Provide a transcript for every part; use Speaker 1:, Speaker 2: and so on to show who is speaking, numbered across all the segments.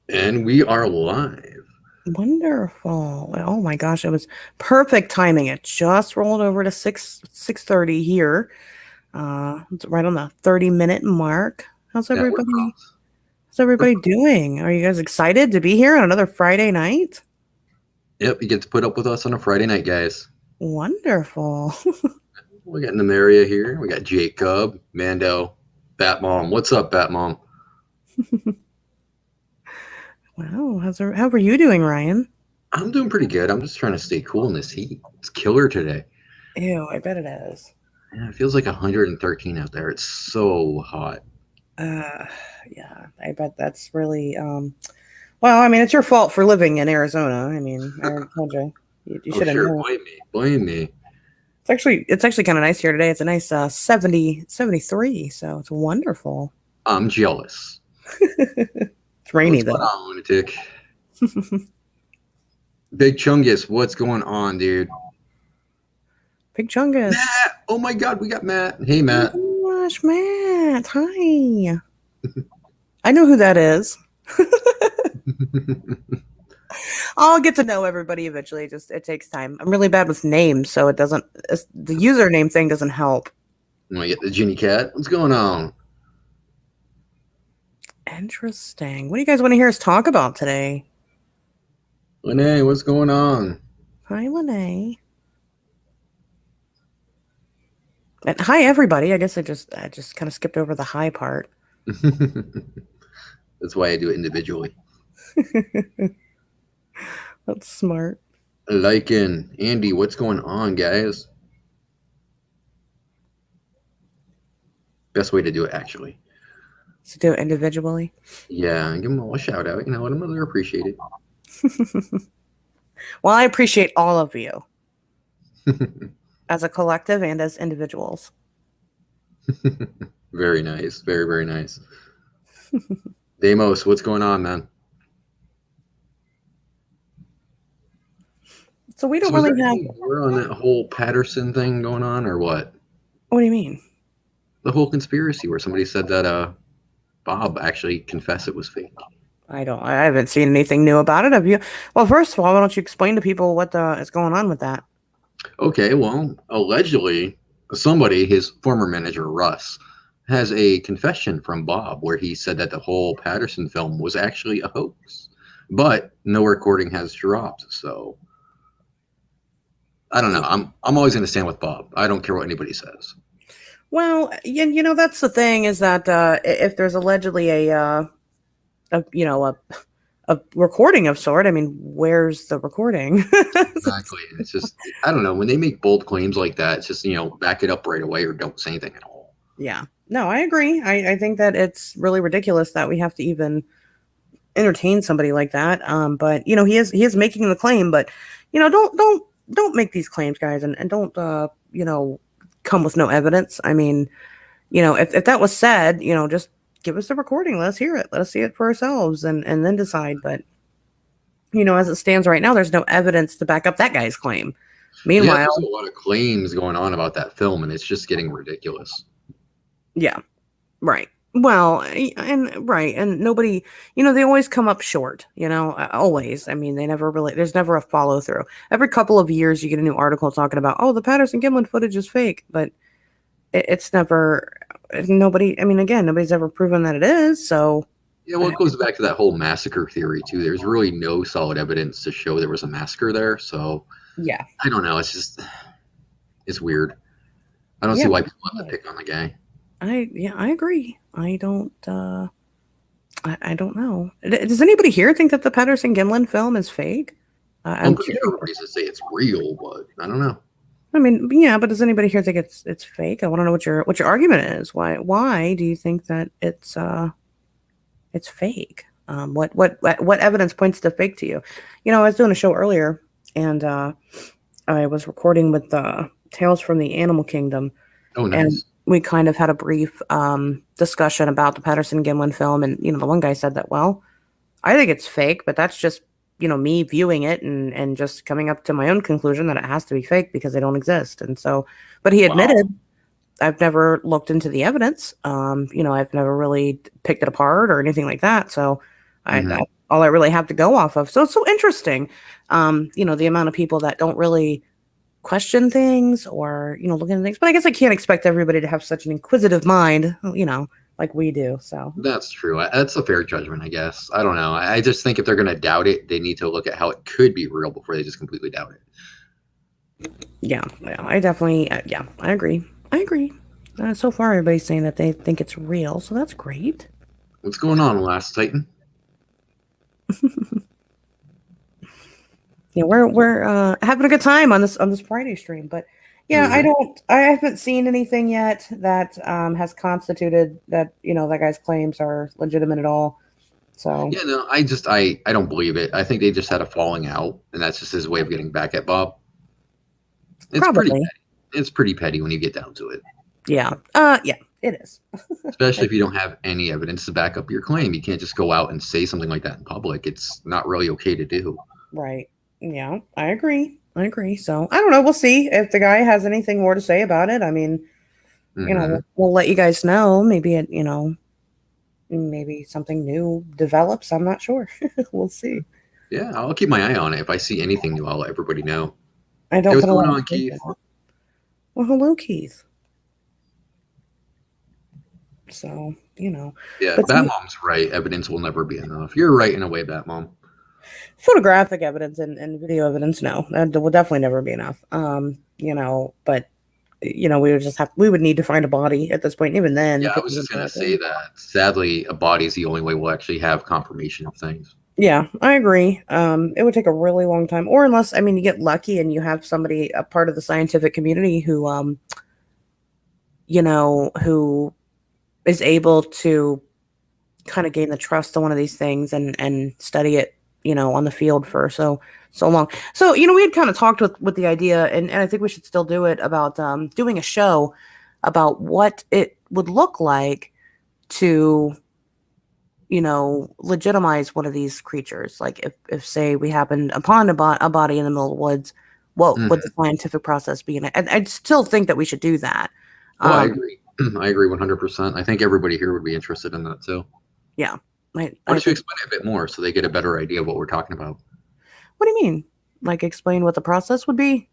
Speaker 1: And we are live.
Speaker 2: Wonderful. Oh my gosh, it was perfect timing. It just rolled over to 6:30 here. It's right on the 30-minute mark. How's
Speaker 1: That we're
Speaker 2: everybody?
Speaker 1: off.
Speaker 2: How's everybody doing? Are you guys excited to be here on another Friday night?
Speaker 1: Yep, you get to put up with us on a Friday night, guys.
Speaker 2: Wonderful.
Speaker 1: We got Namaria here. We got Jacob, Mando, Batmom. What's up, Batmom?
Speaker 2: Wow, how are you doing, Ryan?
Speaker 1: I'm doing pretty good. I'm just trying to stay cool in this heat. It's killer today.
Speaker 2: Ew, I bet it is.
Speaker 1: Yeah, it feels like 113 out there. It's so hot.
Speaker 2: Uh, yeah, I bet that's really well, I mean, it's your fault for living in Arizona. I mean, I already told you. You
Speaker 1: Oh,
Speaker 2: should have
Speaker 1: sure.
Speaker 2: known.
Speaker 1: Blame me. Blame me.
Speaker 2: It's actually kind of nice here today. It's a nice 73, so it's wonderful.
Speaker 1: I'm jealous.
Speaker 2: It's rainy
Speaker 1: What's going
Speaker 2: though.
Speaker 1: on, lunatic? Big Chungus, what's going on, dude?
Speaker 2: Big Chungus.
Speaker 1: Matt! Oh my god, we got Matt. Hey,
Speaker 2: Oh
Speaker 1: Matt.
Speaker 2: my gosh, Matt. Hi. I know who that is. I'll get to know everybody eventually. It takes time. I'm really bad with names, so the username thing doesn't help.
Speaker 1: I get the Ginny Cat. What's going on?
Speaker 2: Interesting. What do you guys want to hear us talk about today?
Speaker 1: Renee, what's going on?
Speaker 2: Hi, Lene. And hi, everybody. I guess I just kind of skipped over the hi part.
Speaker 1: That's why I do it individually.
Speaker 2: That's smart.
Speaker 1: Lycan, Andy, what's going on, guys? Best way to do it, actually.
Speaker 2: To do it individually.
Speaker 1: Yeah, give them all a shout out. You know, let them know they're appreciated.
Speaker 2: Well, I appreciate all of you as a collective and as individuals.
Speaker 1: Very nice. Very, very nice. Damos, what's going on, man?
Speaker 2: So we don't
Speaker 1: So is there
Speaker 2: really have.
Speaker 1: any more on that whole Patterson thing going on, or what?
Speaker 2: What do you mean?
Speaker 1: The whole conspiracy where somebody said that Bob actually confessed it was fake.
Speaker 2: I haven't seen anything new about it. Have you? Well, first of all, why don't you explain to people what is going on with that?
Speaker 1: Okay, well, allegedly, somebody, his former manager, Russ, has a confession from Bob where he said that the whole Patterson film was actually a hoax, but no recording has dropped. So I don't know. I'm always going to stand with Bob. I don't care what anybody says.
Speaker 2: Well, that's the thing is that if there's allegedly a recording of sort, I mean, where's the recording?
Speaker 1: Exactly. It's just I don't know when they make bold claims like that. It's just back it up right away or don't say anything at all.
Speaker 2: Yeah. No, I agree. I think that it's really ridiculous that we have to even entertain somebody like that. But he is making the claim, but don't make these claims, guys, and don't come with no evidence. I mean, if that was said, just give us the recording. Let us hear it. Let us see it for ourselves and then decide. But as it stands right now, there's no evidence to back up that guy's claim.
Speaker 1: Yeah,
Speaker 2: Meanwhile,
Speaker 1: there's a lot of claims going on about that film, and it's just getting ridiculous.
Speaker 2: yeah, right. Well, and nobody, they always come up short, always. I mean, there's never a follow through. Every couple of years, you get a new article talking about, oh, the Patterson Gimlin footage is fake, but it's never, nobody, I mean, again, nobody's ever proven that it is. So,
Speaker 1: Yeah, well, it goes back to that whole massacre theory too. There's really no solid evidence to show there was a massacre there. So
Speaker 2: yeah,
Speaker 1: I don't know. It's weird. I don't see
Speaker 2: yeah,
Speaker 1: why people have to pick on the guy.
Speaker 2: I agree. I don't know. Does anybody here think that the Patterson Gimlin film is fake?
Speaker 1: I'm
Speaker 2: I'm
Speaker 1: pretty
Speaker 2: curious.
Speaker 1: sure everybody to say it's real, but I don't know.
Speaker 2: I mean, yeah, but does anybody here think it's fake? I want to know what your argument is. Why do you think that it's fake? What evidence points to fake to you? I was doing a show earlier, and I was recording with Tales from the Animal Kingdom,
Speaker 1: Oh,
Speaker 2: and
Speaker 1: nice.
Speaker 2: we kind of had a brief discussion about the Patterson Gimlin film, and the one guy said that, well, I think it's fake, but that's just me viewing it and just coming up to my own conclusion that it has to be fake because they don't exist. And so, but he
Speaker 1: Wow.
Speaker 2: admitted I've never looked into the evidence. I've never really picked it apart or anything like that. So That's
Speaker 1: Hmm.
Speaker 2: all I really have to go off of. So it's so interesting, the amount of people that don't really question things or look into things. But I guess I can't expect everybody to have such an inquisitive mind, like we do. So
Speaker 1: That's true. That's a fair judgment, I guess. I don't know. I just think if they're going to doubt it, they need to look at how it could be real before they just completely doubt it.
Speaker 2: yeah, I definitely, yeah, I agree. I agree. So far, everybody's saying that they think it's real, so that's great.
Speaker 1: What's going on, Last Titan?
Speaker 2: Yeah, we're having a good time on this Friday stream, but yeah,
Speaker 1: Hmm.
Speaker 2: I haven't seen anything yet that has constituted that that guy's claims are legitimate at all. So
Speaker 1: Yeah, no, I don't believe it. I think they just had a falling out, and that's just his way of getting back at Bob. It's pretty
Speaker 2: probably,
Speaker 1: petty. It's pretty petty when you get down to it,
Speaker 2: yeah, yeah, it is.
Speaker 1: especially if you don't have any evidence to back up your claim. You can't just go out and say something like that in public. It's not really okay to do.
Speaker 2: Right. Yeah, I agree. I agree. So I don't know. We'll see if the guy has anything more to say about it. I mean,
Speaker 1: Hmm.
Speaker 2: we'll let you guys know. Maybe maybe something new develops. I'm not sure. We'll see.
Speaker 1: Yeah, I'll keep my eye on it. If I see anything new, I'll let everybody know.
Speaker 2: I
Speaker 1: Hey,
Speaker 2: don't
Speaker 1: what's
Speaker 2: put a
Speaker 1: going
Speaker 2: lot of
Speaker 1: on,
Speaker 2: faith in
Speaker 1: Keith?
Speaker 2: it. Well, hello, Keith. So,
Speaker 1: Yeah,
Speaker 2: but
Speaker 1: Batmom's right. Evidence will never be enough. You're right in a way, Batmom.
Speaker 2: photographic evidence and video evidence, no, that will definitely never be enough. But we would need to find a body at this point. Even then,
Speaker 1: Yeah, I was
Speaker 2: pictures and
Speaker 1: just gonna
Speaker 2: stuff.
Speaker 1: say that. Sadly, a body's the only way we'll actually have confirmation of things.
Speaker 2: Yeah, I agree. It would take a really long time, or unless, I mean, you get lucky and you have somebody, a part of the scientific community who, who is able to kind of gain the trust of one of these things and study it, on the field for so long. So, we had kind of talked with the idea, and I think we should still do it about doing a show about what it would look like to legitimize one of these creatures. Like if say we happened upon a body in the middle of the woods, what would the
Speaker 1: Hmm.
Speaker 2: scientific process be? And I still think that we should do that.
Speaker 1: Oh, I
Speaker 2: Um,
Speaker 1: agree. I agree 100%. I think everybody here would be interested in that too.
Speaker 2: yeah,
Speaker 1: Why
Speaker 2: I
Speaker 1: don't you
Speaker 2: think.
Speaker 1: explain it a bit more so they get a better idea of what we're talking about?
Speaker 2: What do you mean? Like explain what the process would be,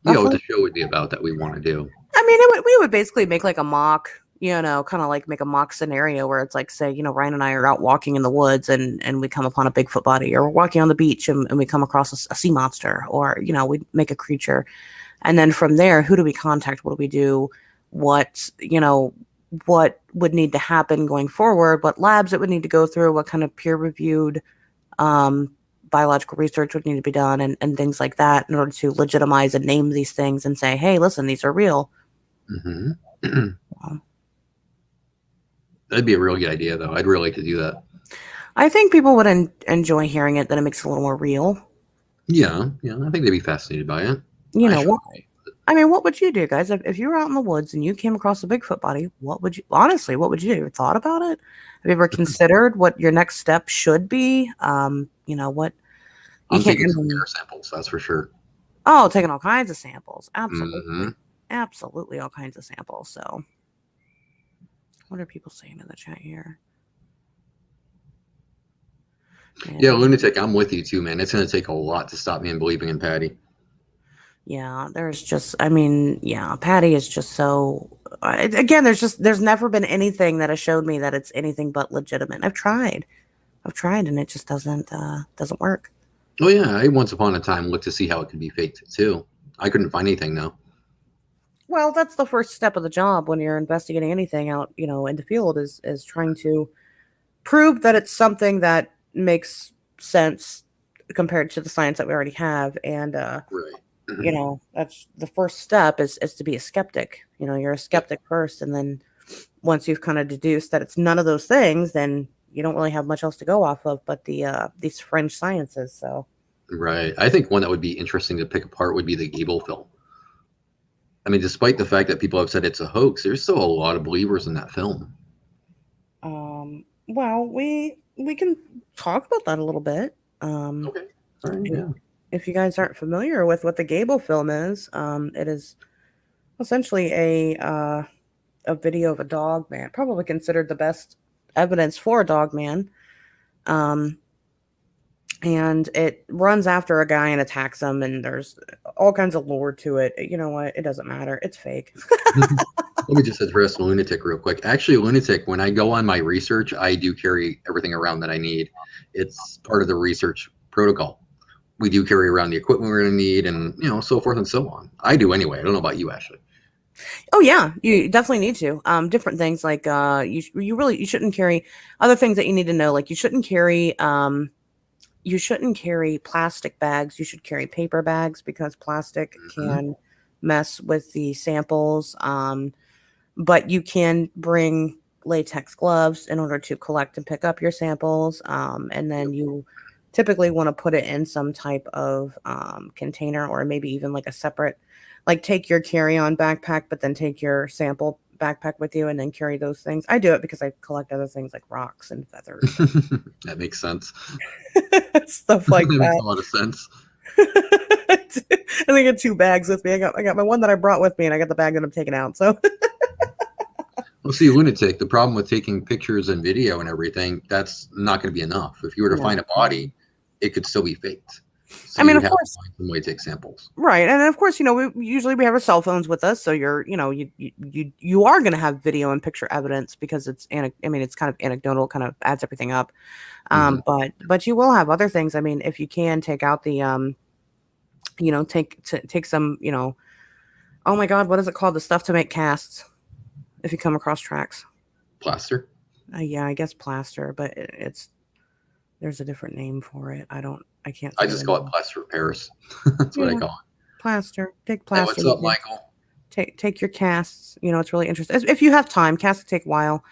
Speaker 1: Yeah, what
Speaker 2: roughly?
Speaker 1: the show would be about that we want to do.
Speaker 2: I mean, we would basically make like a mock, kind of like make a mock scenario where it's like, say, Ryan and I are out walking in the woods and we come upon a Bigfoot body, or we're walking on the beach and we come across a sea monster, or, we make a creature. And then from there, who do we contact? What do we do? What, what would need to happen going forward? What labs it would need to go through? What kind of peer reviewed um, biological research would need to be done and things like that in order to legitimize and name these things and say, hey, listen, these are real.
Speaker 1: Hmm.
Speaker 2: Um,
Speaker 1: That'd be a real good idea, though. I'd really like to do that.
Speaker 2: I think people would enjoy hearing it, that it makes it a little more real.
Speaker 1: Yeah, yeah, I think they'd be fascinated by it.
Speaker 2: You
Speaker 1: I
Speaker 2: know,
Speaker 1: sure
Speaker 2: what
Speaker 1: will.
Speaker 2: I mean, what would you do, guys? If you were out in the woods and you came across a Bigfoot body, what would you honestly? What would you do? Thought about it? Have you ever considered what your next step should be? What you
Speaker 1: I'm
Speaker 2: can't.
Speaker 1: taking
Speaker 2: I
Speaker 1: some
Speaker 2: mean,
Speaker 1: hair samples, that's for sure.
Speaker 2: oh, taking all kinds of samples.
Speaker 1: Hmm.
Speaker 2: Absolutely, absolutely, all kinds of samples. So, what are people saying in the chat here?
Speaker 1: Yeah,
Speaker 2: Yeah,
Speaker 1: lunatic, I'm with you too, man. It's going to take a lot to stop me in believing in Patty.
Speaker 2: yeah. There's just, I mean, yeah. Patty is just so. Again, there's never been anything that has showed me that it's anything but legitimate. I've tried, and it just doesn't work.
Speaker 1: Oh yeah, I once upon a time looked to see how it could be faked too. I couldn't find anything though.
Speaker 2: Well, that's the first step of the job when you're investigating anything out, in the field is trying to prove that it's something that makes sense compared to the science that we already have. And
Speaker 1: Right.
Speaker 2: that's the first step is to be a skeptic. You're a
Speaker 1: Yep.
Speaker 2: skeptic first, and then once you've kind of deduced that it's none of those things, then you don't really have much else to go off of but these fringe sciences. So
Speaker 1: Right. I think one that would be interesting to pick apart would be the Gable film. I mean, despite the fact that people have said it's a hoax, there's still a lot of believers in that film.
Speaker 2: well, we can talk about that a little bit.
Speaker 1: Okay. All right.
Speaker 2: if,
Speaker 1: Yeah.
Speaker 2: if you guys aren't familiar with what the Gable film is, it is essentially a video of a dog man, probably considered the best evidence for a dog man. Um, and it runs after a guy and attacks him, and there's all kinds of lore to it. You know what? It doesn't matter. It's fake.
Speaker 1: Let me just address Lunatic real quick. Actually, Lunatic, when I go on my research, I do carry everything around that I need. It's part of the research protocol. We do carry around the equipment we're going to need, and so forth and so on. I do anyway. I don't know about you, Ashley.
Speaker 2: Oh yeah, you definitely need to. Different things like you shouldn't carry other things that you need to know. Like you shouldn't carry plastic bags. You should carry paper bags because plastic
Speaker 1: Mm-hmm.
Speaker 2: can mess with the samples. But you can bring latex gloves in order to collect and pick up your samples. And then
Speaker 1: Yep.
Speaker 2: you typically want to put it in some type of container, or maybe even like a separate, like take your carry-on backpack, but then take your sample backpack with you and then carry those things. I do it because I collect other things like rocks and feathers
Speaker 1: That makes sense.
Speaker 2: and stuff like
Speaker 1: That makes
Speaker 2: that.
Speaker 1: a lot of sense.
Speaker 2: And I get two bags with me. I got my one that I brought with me, and I got the bag that I'm taking out. So
Speaker 1: Well, see, Lunatic, the problem with taking pictures and video and everything, that's not going to be enough. If you were to
Speaker 2: no.
Speaker 1: find a body, it could still be faked. So
Speaker 2: I mean,
Speaker 1: you would
Speaker 2: of
Speaker 1: have to
Speaker 2: course,
Speaker 1: find some way to take samples.
Speaker 2: right, and then of course, we have our cell phones with us, so you are going to have video and picture evidence because I mean, it's kind of anecdotal, kind of adds everything up.
Speaker 1: Hmm.
Speaker 2: But you will have other things. I mean, if you can take out the take some oh my God, what is it called? The stuff to make casts. If you come across tracks,
Speaker 1: Plaster?
Speaker 2: yeah, I guess plaster, but it's there's a different name for it. I can't
Speaker 1: I
Speaker 2: think of
Speaker 1: just
Speaker 2: the
Speaker 1: call it
Speaker 2: name.
Speaker 1: plaster of Paris. That's what I
Speaker 2: Yeah,
Speaker 1: call it.
Speaker 2: plaster. Take
Speaker 1: Hey,
Speaker 2: plaster
Speaker 1: what's
Speaker 2: with
Speaker 1: up,
Speaker 2: you.
Speaker 1: Michael?
Speaker 2: Take your casts. It's really interesting. If you have time, casts take a while.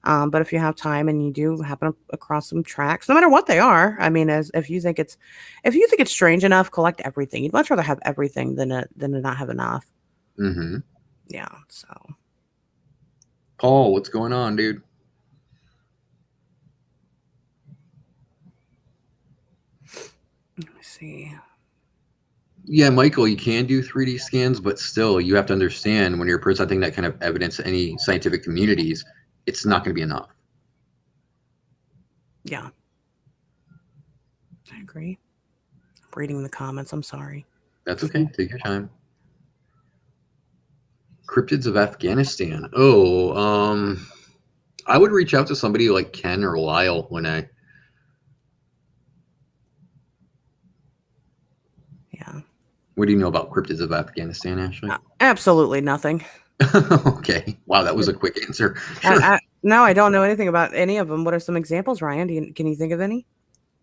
Speaker 2: But if you have time and you do happen across some tracks, no matter what they are, I mean, as if you think it's strange enough, collect everything. You'd much rather have everything than to not have enough.
Speaker 1: Hmm.
Speaker 2: Yeah. So
Speaker 1: Paul, what's going on, dude?
Speaker 2: let me see.
Speaker 1: Yeah, Michael, you can do 3D scans, but still, you have to understand when you're presenting that kind of evidence to any scientific communities, it's not going to be enough.
Speaker 2: Yeah, I agree. Reading the comments. I'm sorry.
Speaker 1: That's okay. Take your time. Cryptids of Afghanistan. Oh, I would reach out to somebody like Ken or Lyle when I.
Speaker 2: Yeah.
Speaker 1: What do you know about cryptids of Afghanistan, Ashley?
Speaker 2: Absolutely nothing.
Speaker 1: Okay. Wow, that was a quick answer. Sure.
Speaker 2: Now I don't know anything about any of them. What are some examples, Ryan? Can you think of any?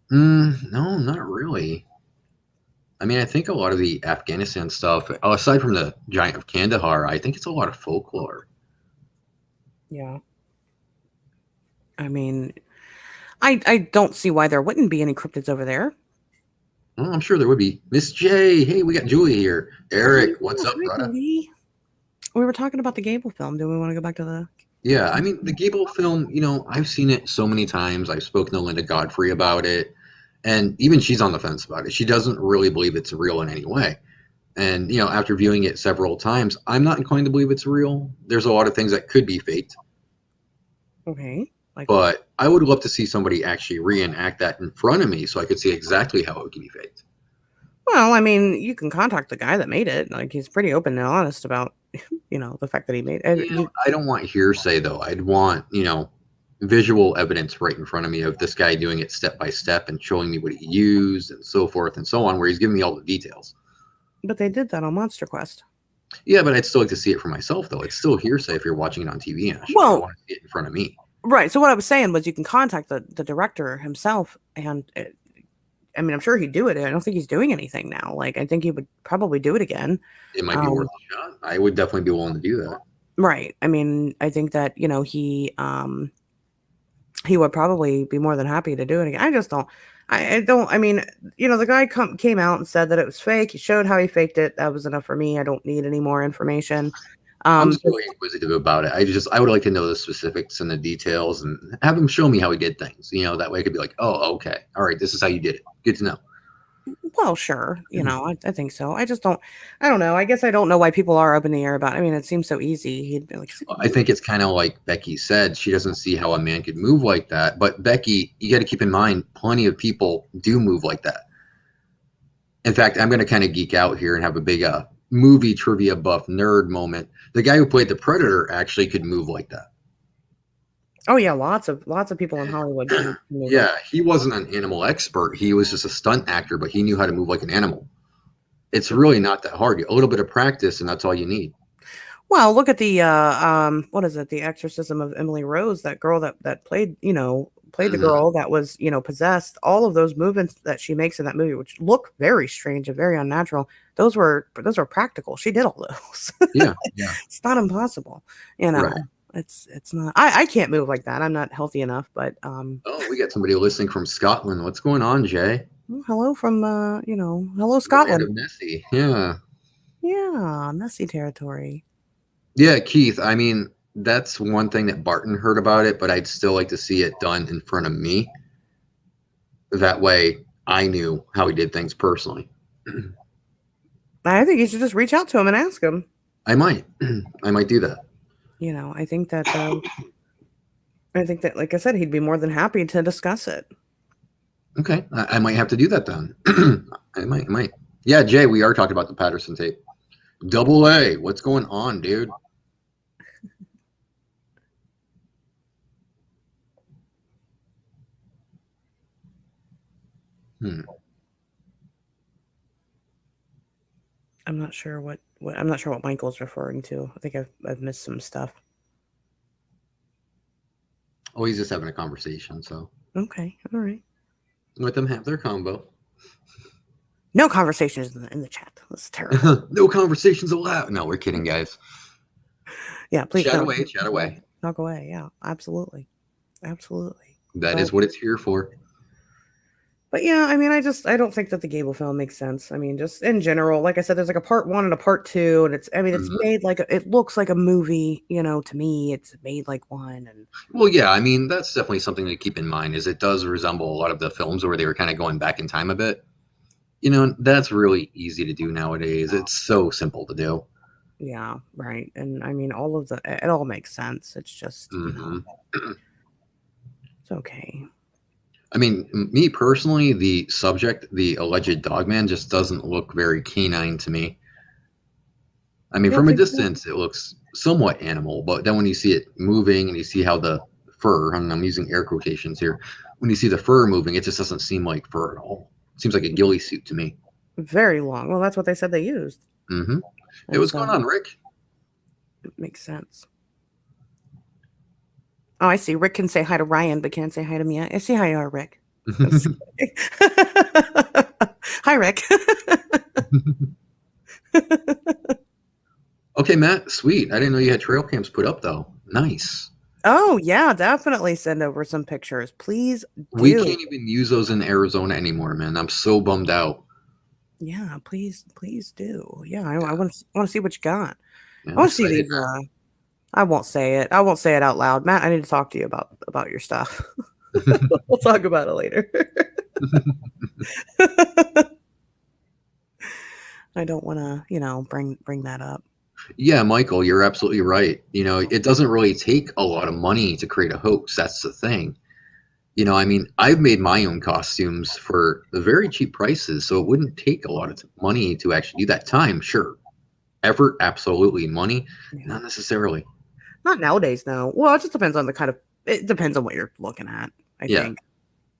Speaker 1: No, not really. I mean, I think a lot of the Afghanistan stuff, aside from the giant of Kandahar, I think it's a lot of folklore.
Speaker 2: Yeah. I mean, I don't see why there wouldn't be any cryptids over there.
Speaker 1: Well, I'm sure there would be. Miss J, hey, we got Julie here. Eric, what's
Speaker 2: Yes,
Speaker 1: up,
Speaker 2: hi,
Speaker 1: brother?
Speaker 2: Judy. We were talking about the Gable film. Do we want to go back to the Gable
Speaker 1: Yeah, I
Speaker 2: film?
Speaker 1: mean, the Gable film, I've seen it so many times. I've spoken to Linda Godfrey about it, and even she's on the fence about it. She doesn't really believe it's real in any way. And, after viewing it several times, I'm not inclined to believe it's real. There's a lot of things that could be faked,
Speaker 2: Okay. Like what?
Speaker 1: but I would love to see somebody actually reenact that in front of me so I could see exactly how it could be faked.
Speaker 2: Well, I mean, you can contact the guy that made it. Like he's pretty open and honest about, the fact that he made it.
Speaker 1: Yeah, I don't want hearsay though. I'd want, visual evidence right in front of me of this guy doing it step by step and showing me what he used and so forth and so on, where he's giving me all the details.
Speaker 2: But they did that on Monster Quest.
Speaker 1: Yeah, but I'd still like to see it for myself though. It's still hearsay if you're watching it on TV, Ashley. I
Speaker 2: Well,
Speaker 1: want to see it in front of me.
Speaker 2: right. So what I was saying was you can contact the director himself, and I mean, I'm sure he'd do it. I don't think he's doing anything now. Like I think he would probably do it again.
Speaker 1: It might be worth
Speaker 2: Um,
Speaker 1: a shot. I would definitely be willing to do that.
Speaker 2: right. I mean, I think that he would probably be more than happy to do it again. I just don't. I don't. I mean, the guy came out and said that it was fake. He showed how he faked it. That was enough for me. I don't need any more information.
Speaker 1: I'm
Speaker 2: Um,
Speaker 1: still inquisitive about it. I would like to know the specifics and the details and have him show me how he did things. That way I could be like, oh, okay, all right, this is how you did it. Good to know.
Speaker 2: Well, sure. I think so. I don't know. I guess I don't know why people are up in the air about it. I mean, it seems so easy. He'd be like,
Speaker 1: I think it's kind of like Becky said. She doesn't see how a man could move like that. But Becky, you got to keep in mind, plenty of people do move like that. In fact, I'm going to kind of geek out here and have a big movie trivia buff nerd moment. The guy who played the Predator actually could move like that.
Speaker 2: oh yeah, lots of people in Hollywood can move like
Speaker 1: Yeah, he wasn't an animal expert. He was just a stunt actor, but he knew how to move like an animal. It's really not that hard. A little bit of practice, and that's all you need.
Speaker 2: Well, look at the what is it? The Exorcism of Emily Rose, that girl that played, played the
Speaker 1: Mm-hmm.
Speaker 2: girl that was, possessed. All of those movements that she makes in that movie, which look very strange and very unnatural, those were practical. She did all those.
Speaker 1: Yeah, yeah,
Speaker 2: It's not impossible, you
Speaker 1: right.
Speaker 2: know. It's not. I can't move like that. I'm not healthy enough, but
Speaker 1: Oh, we got somebody listening from Scotland. What's going on, Jay?
Speaker 2: well, hello from hello
Speaker 1: The land
Speaker 2: Scotland.
Speaker 1: of Nessie. Yeah.
Speaker 2: Yeah, messy territory.
Speaker 1: Yeah, Keith. I mean, that's one thing that Barton heard about it, but I'd still like to see it done in front of me. That way I knew how he did things personally.
Speaker 2: I think you should just reach out to him and ask him.
Speaker 1: I might. I might do that.
Speaker 2: I think that, like I said, he'd be more than happy to discuss it.
Speaker 1: Okay. I might have to do that then. I might. Yeah, Jay, we are talking about the Patterson tape. Double A. What's going on, dude? Hmm.
Speaker 2: I'm not sure what Michael's referring to. I think I've missed some stuff.
Speaker 1: Oh, he's just having a conversation, so
Speaker 2: Okay, all right.
Speaker 1: let them have their combo.
Speaker 2: No conversations in the chat. That's terrible.
Speaker 1: No conversations allowed. No, we're kidding, guys.
Speaker 2: Yeah, please
Speaker 1: Chat
Speaker 2: no.
Speaker 1: away, chat away.
Speaker 2: Talk away. Yeah, absolutely, absolutely.
Speaker 1: That
Speaker 2: But
Speaker 1: is what it's here for.
Speaker 2: but yeah, I mean, I don't think that the Gable film makes sense. I mean, just in general, like I said, there's like a part one and a part two, and it's
Speaker 1: Mhm.
Speaker 2: made it looks like a movie. To me, it's made like one, and
Speaker 1: Well, yeah, I mean, that's definitely something to keep in mind is it does resemble a lot of the films where they were kind of going back in time a bit. That's really easy to do nowadays. It's so simple to do.
Speaker 2: yeah, right. And I mean, it all makes sense. It's just
Speaker 1: Hmm.
Speaker 2: it's okay.
Speaker 1: I mean, me personally, the subject, the alleged dogman, just doesn't look very canine to me. I mean,
Speaker 2: You don't
Speaker 1: from a
Speaker 2: think so?
Speaker 1: distance, it looks somewhat animal, but then when you see it moving and you see how the fur, I'm using air quotations here, when you see the fur moving, it just doesn't seem like fur at all. It seems like a ghillie suit to me.
Speaker 2: Very long. Well, that's what they said they used,
Speaker 1: Hmm. Hey,
Speaker 2: and
Speaker 1: what's going
Speaker 2: so
Speaker 1: on, Rick?
Speaker 2: it makes sense. Oh, I see. Rick can say hi to Ryan, but can't say hi to me. I see how you are, Rick. Hi, Rick.
Speaker 1: Okay, Matt, sweet. I didn't know you had trail cams put up, though. Nice.
Speaker 2: Oh, yeah, definitely send over some pictures. Please
Speaker 1: We
Speaker 2: do.
Speaker 1: can't even use those in Arizona anymore, man. I'm so bummed out.
Speaker 2: Yeah, please do. Yeah, I want to see what you got.
Speaker 1: Yeah,
Speaker 2: I
Speaker 1: I'm
Speaker 2: want to see
Speaker 1: excited,
Speaker 2: these. I won't say it. I won't say it out loud, Matt. I need to talk to you about your stuff.
Speaker 1: man.
Speaker 2: We'll talk about it later. I don't want to, bring that up.
Speaker 1: Yeah, Michael, you're absolutely right. It doesn't really take a lot of money to create a hoax. That's the thing. I mean, I've made my own costumes for very cheap prices, so it wouldn't take a lot of money to actually do that. Time, sure. Effort, absolutely. Money,
Speaker 2: Yeah.
Speaker 1: not necessarily.
Speaker 2: Not nowadays, no. Well, it just depends on it depends on what you're looking at, I
Speaker 1: Yeah.
Speaker 2: think.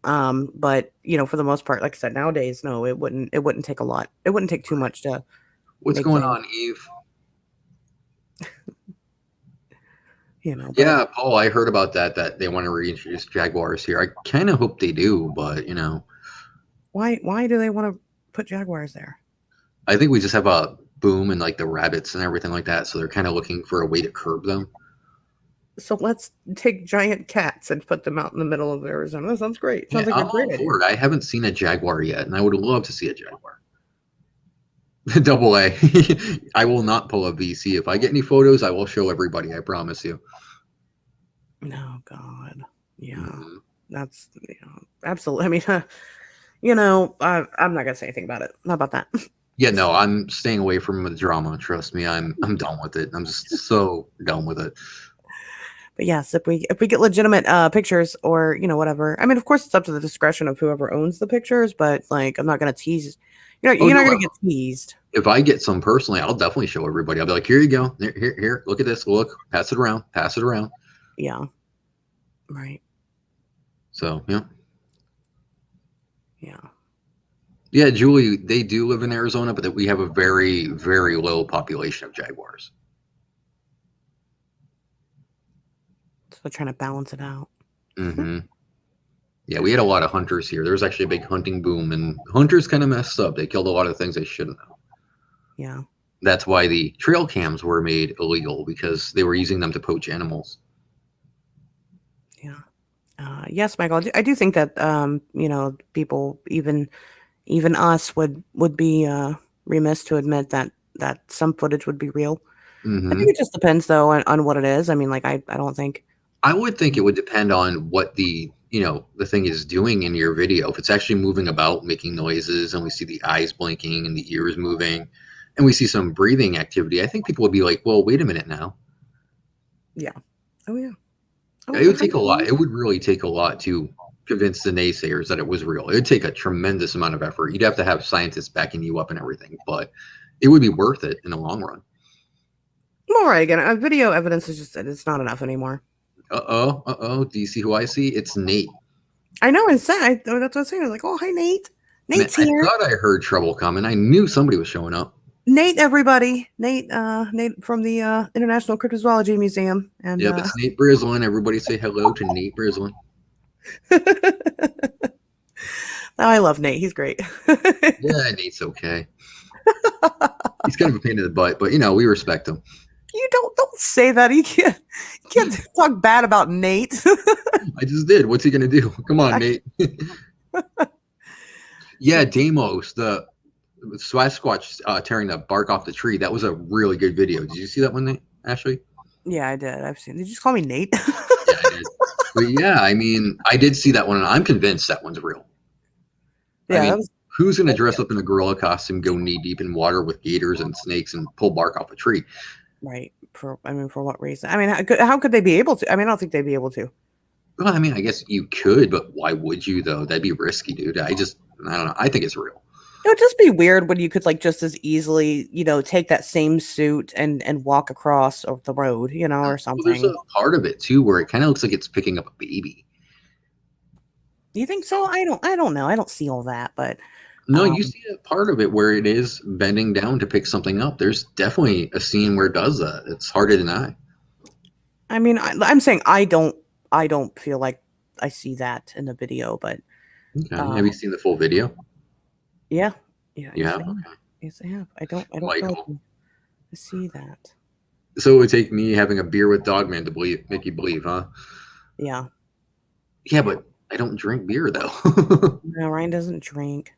Speaker 2: But for the most part, like I said, nowadays, no, it wouldn't take a lot. It wouldn't take too much to
Speaker 1: What's
Speaker 2: make
Speaker 1: going
Speaker 2: things,
Speaker 1: on, Eve?
Speaker 2: but
Speaker 1: Yeah, Paul, I heard about that they want to reintroduce Jaguars here. I kind of hope they do, but
Speaker 2: why do they want to put jaguars there?
Speaker 1: I think we just have a boom in like the rabbits and everything like that, so they're kind of looking for a way to curb them.
Speaker 2: So let's take giant cats and put them out in the middle of Arizona. That sounds great.
Speaker 1: Yeah,
Speaker 2: Sounds like a
Speaker 1: I'm
Speaker 2: great
Speaker 1: all
Speaker 2: idea.
Speaker 1: for it. I haven't seen a Jaguar yet, and I would love to see a Jaguar. Double A. I will not pull a VC. If I get any photos, I will show everybody. I promise you.
Speaker 2: Oh God, yeah,
Speaker 1: Mhm.
Speaker 2: that's absolutely. I mean, I'm not gonna say anything about it. How about that?
Speaker 1: Yeah, no, I'm staying away from the drama. Trust me, I'm done with it. I'm just so done with it.
Speaker 2: But yes, if we get legitimate pictures or whatever. I mean, of course, it's up to the discretion of whoever owns the pictures. But like, I'm not gonna tease.
Speaker 1: Oh
Speaker 2: You're not
Speaker 1: no,
Speaker 2: gonna get teased.
Speaker 1: if I get some personally, I'll definitely show everybody. I'll be like, here you go, here, look at this, look, pass it around, pass it around.
Speaker 2: Yeah. Right.
Speaker 1: So yeah,
Speaker 2: Yeah.
Speaker 1: yeah, Julie, they do live in Arizona, but that we have a very, very low population of jaguars.
Speaker 2: So trying to balance it out.
Speaker 1: Mm-hmm. Yeah, we had a lot of hunters here. There was actually a big hunting boom, and hunters kind of messed up. They killed a lot of things they shouldn't have.
Speaker 2: Yeah.
Speaker 1: That's why the trail cams were made illegal because they were using them to poach animals.
Speaker 2: Yeah. Yes, Michael. I do think that people, even us, would be remiss to admit that some footage would be real. I think
Speaker 1: Mm-hmm.
Speaker 2: it just depends though on what it is. I mean, like I don't think.
Speaker 1: I would think it would depend on what the thing is doing in your video. If it's actually moving about, making noises, and we see the eyes blinking and the ears moving, and we see some breathing activity, I think people would be like, "Well, wait a minute now."
Speaker 2: Yeah. Oh yeah. Oh,
Speaker 1: It would take a lot.
Speaker 2: hello.
Speaker 1: It would really take a lot to convince the naysayers that it was real. It would take a tremendous amount of effort. You'd have to have scientists backing you up and everything, but it would be worth it in the long run.
Speaker 2: All right. Again, video evidence is it's not enough anymore.
Speaker 1: Uh oh. Do you see who I see? It's Nate.
Speaker 2: I know. That's what I was saying. I was like, oh, hi, Nate.
Speaker 1: Man,
Speaker 2: Nate's
Speaker 1: I
Speaker 2: here.
Speaker 1: thought I heard trouble coming. I knew somebody was showing up.
Speaker 2: Nate, everybody. Nate from the International Cryptozoology Museum. And
Speaker 1: Yep, it's Nate Brislin. Everybody say hello to Nate Brislin.
Speaker 2: I love Nate. He's great.
Speaker 1: Yeah, Nate's okay. He's kind of a pain in the butt, but we respect him.
Speaker 2: You don't say that. You can't talk bad about Nate.
Speaker 1: I just did. What's he gonna do? Come on, Nate. Yeah, Deimos, the Sasquatch tearing the bark off the tree. That was a really good video. Did you see that one, Nate? Ashley?
Speaker 2: Yeah, I did. I've seen. Did you just call me Nate?
Speaker 1: Yeah, I did. But yeah, I mean, I did see that one, and I'm convinced that one's real. I
Speaker 2: Yeah,
Speaker 1: mean, who's going to dress up in a gorilla costume, go knee deep in water with gators and snakes, and pull bark off a tree?
Speaker 2: right. For what reason? I mean, how could they be able to? I mean, I don't think they'd be able to.
Speaker 1: Well, I mean, I guess you could, but why would you though? That'd be risky, dude. I don't know. I think it's real.
Speaker 2: It would just be weird when you could like just as easily, take that same suit and walk across the road, or
Speaker 1: Well, there's a
Speaker 2: something.
Speaker 1: part of it too where it kind of looks like it's picking up a baby.
Speaker 2: You think so? I don't know. I don't see all that, but
Speaker 1: No,
Speaker 2: um,
Speaker 1: you see a part of it where it is bending down to pick something up. There's definitely a scene where it does that. It's hard to deny.
Speaker 2: I mean, I'm saying I don't feel like I see that in the video, but
Speaker 1: Okay. Have you
Speaker 2: um,
Speaker 1: seen the full video?
Speaker 2: yeah, yeah,
Speaker 1: You
Speaker 2: yes,
Speaker 1: have?
Speaker 2: I have.
Speaker 1: Okay.
Speaker 2: Yes, I have. I don't feel
Speaker 1: Michael.
Speaker 2: like I see that.
Speaker 1: So it would take me having a beer with Dogman to make you believe, huh?
Speaker 2: Yeah,
Speaker 1: Yeah,
Speaker 2: yeah.
Speaker 1: but I don't drink beer though.
Speaker 2: No, Ryan doesn't drink.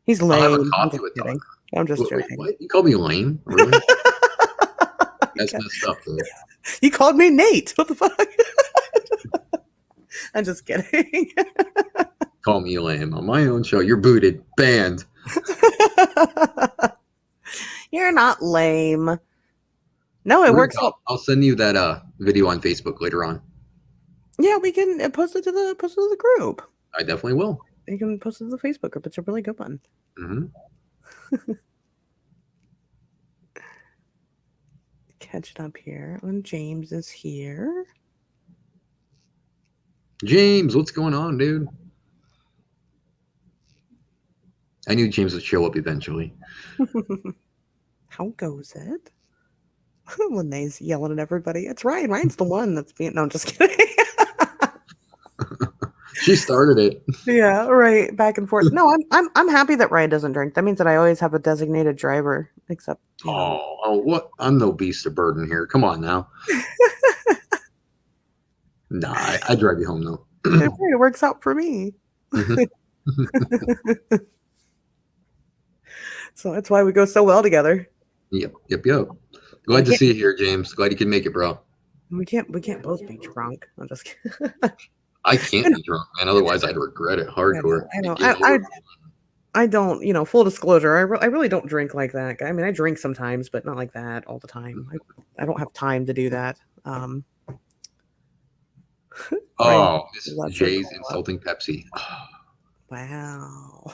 Speaker 2: He's
Speaker 1: I'll have a
Speaker 2: lame. I'm
Speaker 1: coffee
Speaker 2: just
Speaker 1: with
Speaker 2: kidding.
Speaker 1: Dogman.
Speaker 2: I'm just
Speaker 1: Wait,
Speaker 2: joking.
Speaker 1: what? You called me lame? Really? That's
Speaker 2: Okay.
Speaker 1: messed up, dude.
Speaker 2: You called me Nate. What the fuck? I'm just kidding.
Speaker 1: Call me lame on my own show. You're booted, banned.
Speaker 2: You're not lame. No, it
Speaker 1: Rick,
Speaker 2: works
Speaker 1: I'll,
Speaker 2: out.
Speaker 1: I'll send you that video on Facebook later on.
Speaker 2: Yeah, we can post it to the group.
Speaker 1: I definitely will.
Speaker 2: You can post it to the Facebook group. It's a really good one.
Speaker 1: Hmm.
Speaker 2: Catch it up here when James is here.
Speaker 1: James, what's going on, dude? I knew James would show up eventually.
Speaker 2: How goes it? Lene's yelling at everybody. It's Ryan. Ryan's the one that's being. No, I'm just kidding.
Speaker 1: She started it.
Speaker 2: Yeah, right. Back and forth. No, I'm happy that Ryan doesn't drink. That means that I always have a designated driver. Except
Speaker 1: What? I'm no beast of burden here. Come on now. Nah, I drive you home though.
Speaker 2: it works out for me.
Speaker 1: Mhm.
Speaker 2: So that's why we go so well together.
Speaker 1: Yep. Glad to
Speaker 2: can't-
Speaker 1: see you here, James. Glad you can make it, bro.
Speaker 2: We can't both be drunk. I'm just kidding.
Speaker 1: I can't be drunk, man. Otherwise, I'd regret it
Speaker 2: I know,
Speaker 1: hardcore.
Speaker 2: I know.
Speaker 1: Game over.
Speaker 2: I don't, full disclosure, I really don't drink like that. I mean, I drink sometimes, but not like that all the time. I don't have time to do that. Ryan
Speaker 1: Oh, Miss
Speaker 2: Lesser
Speaker 1: J's
Speaker 2: Cola.
Speaker 1: insulting Pepsi.
Speaker 2: Wow.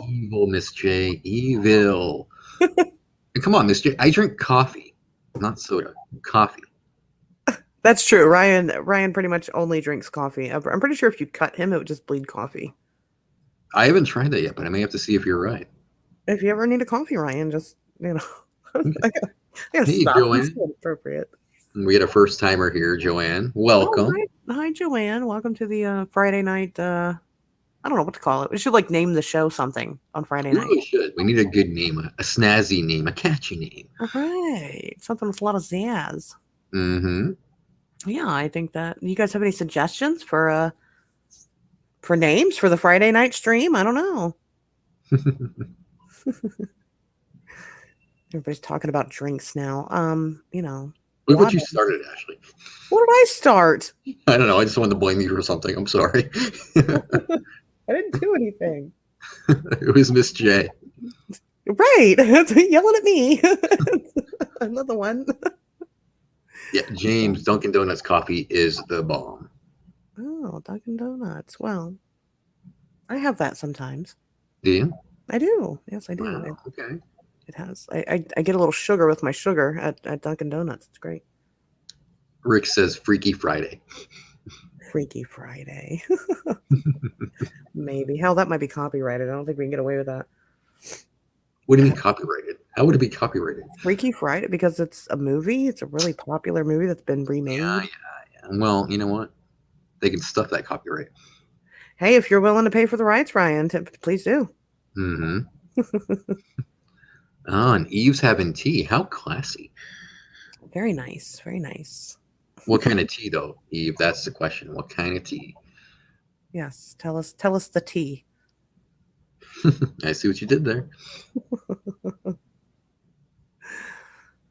Speaker 1: Evil, Miss J. Evil. And come on, Miss J. I drink coffee, not soda. Coffee.
Speaker 2: That's true. Ryan pretty much only drinks coffee. I'm pretty sure if you cut him, it would just bleed coffee.
Speaker 1: I haven't tried that yet, but I may have to see if you're right.
Speaker 2: If you ever need a coffee, Ryan, just I
Speaker 1: Okay.
Speaker 2: gotta
Speaker 1: Hey,
Speaker 2: stop. It's
Speaker 1: Joanne.
Speaker 2: so inappropriate.
Speaker 1: We got a first timer here, Joanne.
Speaker 2: Oh,
Speaker 1: Welcome.
Speaker 2: hi, Joanne. Welcome to the Friday night. I don't know what to call it. We should name the show something on Friday
Speaker 1: We
Speaker 2: night.
Speaker 1: really should. We need a good name, a snazzy name, a catchy name.
Speaker 2: All right, something with a lot of zazz.
Speaker 1: Mm-hmm.
Speaker 2: Yeah, I think that. You guys have any suggestions for names for the Friday night stream? I don't know. Everybody's talking about drinks now.
Speaker 1: Look what
Speaker 2: Water.
Speaker 1: you started, Ashley.
Speaker 2: What did I start?
Speaker 1: I don't know. I just wanted to blame you for something. I'm sorry.
Speaker 2: I didn't do anything.
Speaker 1: It was Miss J.
Speaker 2: Right. Yelling at me. Another one.
Speaker 1: Yeah, James, Dunkin' Donuts coffee is the bomb.
Speaker 2: Oh, Dunkin' Donuts. Well, I have that sometimes.
Speaker 1: Do you?
Speaker 2: I do. Yes, I do.
Speaker 1: Wow, okay.
Speaker 2: It has. I get a little sugar with my sugar at Dunkin' Donuts. It's great.
Speaker 1: Rick says Freaky Friday.
Speaker 2: Freaky Friday. Maybe. Hell, that might be copyrighted. I don't think we can get away with that.
Speaker 1: What do you mean copyrighted? How would it be copyrighted?
Speaker 2: Freaky Friday because it's a movie. It's a really popular movie that's been remade.
Speaker 1: Yeah. Well, you know what? They can stuff that copyright.
Speaker 2: Hey, if you're willing to pay for the rights, Ryan, please do.
Speaker 1: Mm-hmm. Oh, and Eve's having tea. How classy.
Speaker 2: Very nice. Very nice.
Speaker 1: What kind of tea, though, Eve? That's the question. What kind of tea?
Speaker 2: Yes. Tell us the tea.
Speaker 1: I see what you did there.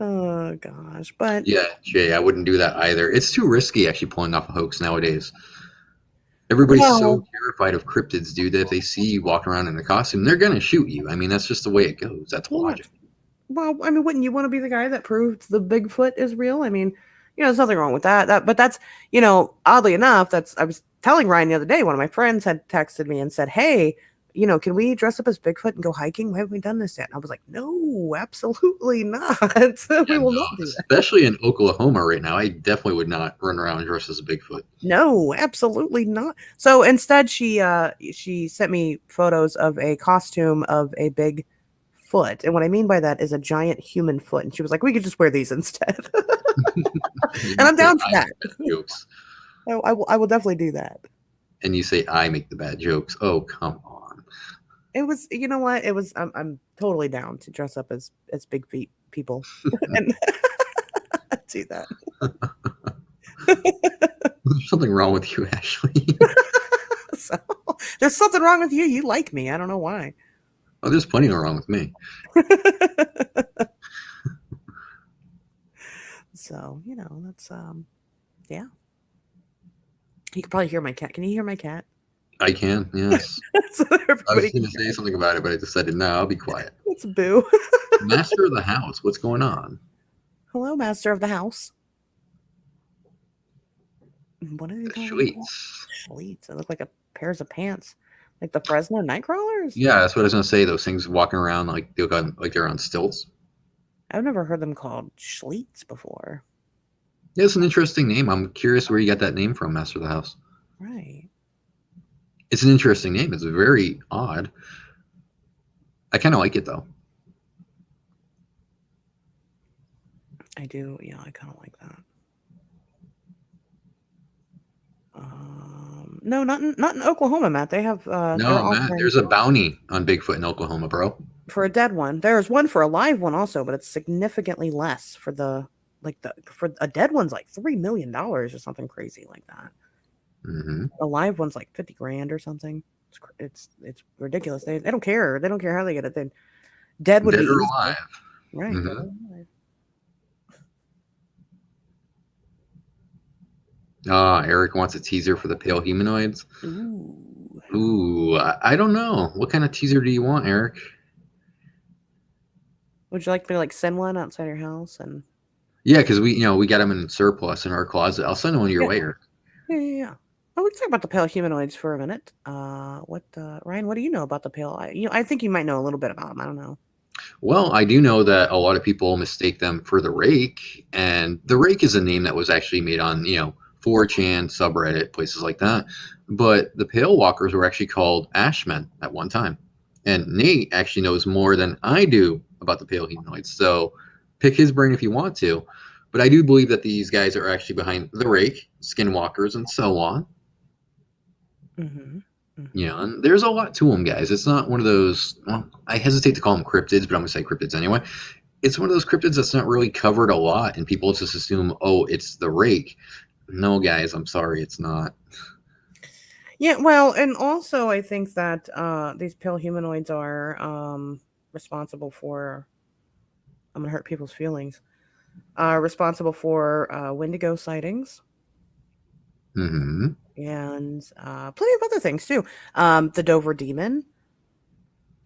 Speaker 2: Oh gosh. But
Speaker 1: Yeah, Jay, I wouldn't do that either. It's too risky actually pulling off a hoax nowadays. Everybody's so terrified of cryptids, dude, that if they see you walking around in a costume, they're gonna shoot you. I mean, that's just the way it goes. That's logic.
Speaker 2: Well, I mean, wouldn't you want to be the guy that proved the Bigfoot is real? I mean, there's nothing wrong with that. But that's, oddly enough, I was telling Ryan the other day, one of my friends had texted me and said, hey, can we dress up as Bigfoot and go hiking? Why haven't we done this yet? And I was like, no, absolutely not. We will not do that.
Speaker 1: Especially in Oklahoma right now. I definitely would not run around dressed as a Bigfoot.
Speaker 2: No, absolutely not. So instead, she sent me photos of a costume of a big foot, and what I mean by that is a giant human foot. And she was like, "We could just wear these instead." And I'm down for that.
Speaker 1: Jokes.
Speaker 2: I will definitely do that.
Speaker 1: And you say I make the bad jokes. Oh, come on.
Speaker 2: It was, you know what? It was. I'm totally down to dress up as big feet people and do that.
Speaker 1: There's something wrong with you, Ashley.
Speaker 2: So, there's something wrong with you. You like me. I don't know why.
Speaker 1: Oh, there's plenty wrong with me.
Speaker 2: So, that's yeah. You can probably hear my cat. Can you hear my cat?
Speaker 1: I can, yes.
Speaker 2: So
Speaker 1: I was going to say something about it, but I decided, no, I'll be quiet.
Speaker 2: It's Boo.
Speaker 1: Master of the house, what's going on?
Speaker 2: Hello, Master of the house. What are they talking about? Schleets. They look like pairs of pants. Like the Fresno Nightcrawlers?
Speaker 1: Yeah, that's what I was going to say. Those things walking around like they're on stilts.
Speaker 2: I've never heard them called Schleets before.
Speaker 1: Yeah, it's an interesting name. I'm curious where you got that name from, Master of the House.
Speaker 2: Right.
Speaker 1: It's an interesting name. It's very odd. I kind of like it, though.
Speaker 2: I do. Yeah, I kind of like that. No, not in Oklahoma, Matt. They have
Speaker 1: no, Matt. There's a bounty on Bigfoot in Oklahoma, bro.
Speaker 2: For a dead one. There's one for a live one also, but it's significantly less for for a dead one's like $3 million or something crazy like that.
Speaker 1: Mm-hmm.
Speaker 2: A live one's like 50 grand or something. It's ridiculous. They don't care. They don't care how they get it. They dead would
Speaker 1: dead
Speaker 2: be
Speaker 1: or
Speaker 2: easy.
Speaker 1: alive.
Speaker 2: Right.
Speaker 1: Mm-hmm. Ah, Eric wants a teaser for the pale humanoids.
Speaker 2: Ooh.
Speaker 1: Ooh, I don't know. What kind of teaser do you want, Eric?
Speaker 2: Would you like me to like send one outside your house and
Speaker 1: Yeah, because we got them in surplus in our closet. I'll send one your
Speaker 2: yeah,
Speaker 1: way, Eric.
Speaker 2: yeah. Oh, we can talk about the pale humanoids for a minute. What, Ryan? What do you know about the pale? I think you might know a little bit about them. I don't know.
Speaker 1: Well, I do know that a lot of people mistake them for the Rake, and the Rake is a name that was actually made on 4chan subreddit places like that. But the Pale Walkers were actually called Ashmen at one time, and Nate actually knows more than I do about the Pale humanoids. So pick his brain if you want to. But I do believe that these guys are actually behind the Rake, Skinwalkers, and so on.
Speaker 2: Mm-hmm.
Speaker 1: Yeah,
Speaker 2: Mm-hmm.
Speaker 1: and there's a lot to them, guys. It's not one of those. Well, I hesitate to call them cryptids, but I'm gonna say cryptids anyway. It's one of those cryptids that's not really covered a lot, and people just assume, oh, it's the Rake. No, guys, I'm sorry, it's not.
Speaker 2: Yeah, well, and also I think that these pale humanoids are responsible for. I'm gonna hurt people's feelings. Responsible for Wendigo sightings
Speaker 1: Hmm.
Speaker 2: and plenty of other things too. The Dover Demon.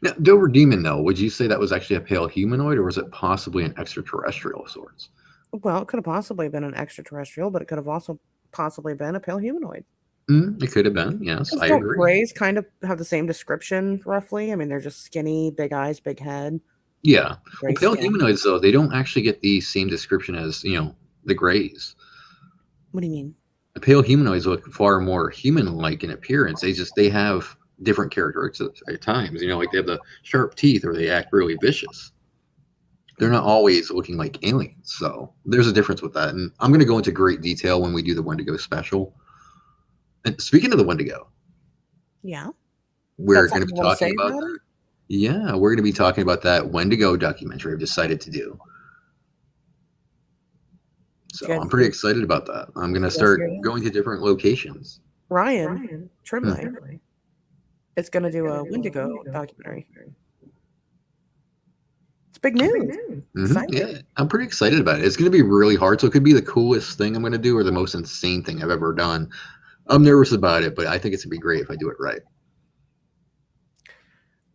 Speaker 1: Now, Dover Demon, though, would you say that was actually a pale humanoid, or was it possibly an extraterrestrial of sorts?
Speaker 2: Well, it could have possibly been an extraterrestrial, but it could have also possibly been a pale humanoid.
Speaker 1: It could have been. Yes,
Speaker 2: Because
Speaker 1: I
Speaker 2: don't
Speaker 1: agree.
Speaker 2: grays kind of have the same description, roughly? I mean, they're just skinny, big eyes, big head,
Speaker 1: Yeah. Well,
Speaker 2: gray
Speaker 1: pale
Speaker 2: skin.
Speaker 1: humanoids, though, they don't actually get the same description as the Greys.
Speaker 2: What do you mean?
Speaker 1: The pale humanoids look far more human-like in appearance. They have different characteristics at times. Like they have the sharp teeth, or they act really vicious. They're not
Speaker 2: Mhm.
Speaker 1: always looking like aliens. So there's a difference with that. And I'm going to go into great detail when we do the Wendigo special. And speaking of the Wendigo,
Speaker 2: Yeah.
Speaker 1: we're
Speaker 2: Got
Speaker 1: going to
Speaker 2: something you
Speaker 1: be
Speaker 2: want to
Speaker 1: talking
Speaker 2: say
Speaker 1: about
Speaker 2: about
Speaker 1: that.
Speaker 2: it?
Speaker 1: Yeah, we're going to be talking about that Wendigo documentary I've decided to do.
Speaker 2: Did
Speaker 1: So
Speaker 2: you
Speaker 1: I'm
Speaker 2: guys
Speaker 1: pretty
Speaker 2: hear?
Speaker 1: excited about that. I'm going
Speaker 2: Did
Speaker 1: to
Speaker 2: you guys hear
Speaker 1: start
Speaker 2: that?
Speaker 1: going to different locations.
Speaker 2: Ryan
Speaker 1: Hmm.
Speaker 2: Trimley is going to do a Wendigo documentary. It's big news. Exciting.
Speaker 1: Yeah, I'm pretty excited about it. It's going to be really hard. So it could be the coolest thing I'm going to do or the most insane thing I've ever done. I'm nervous about it, but I think it's going to be great if I do it right.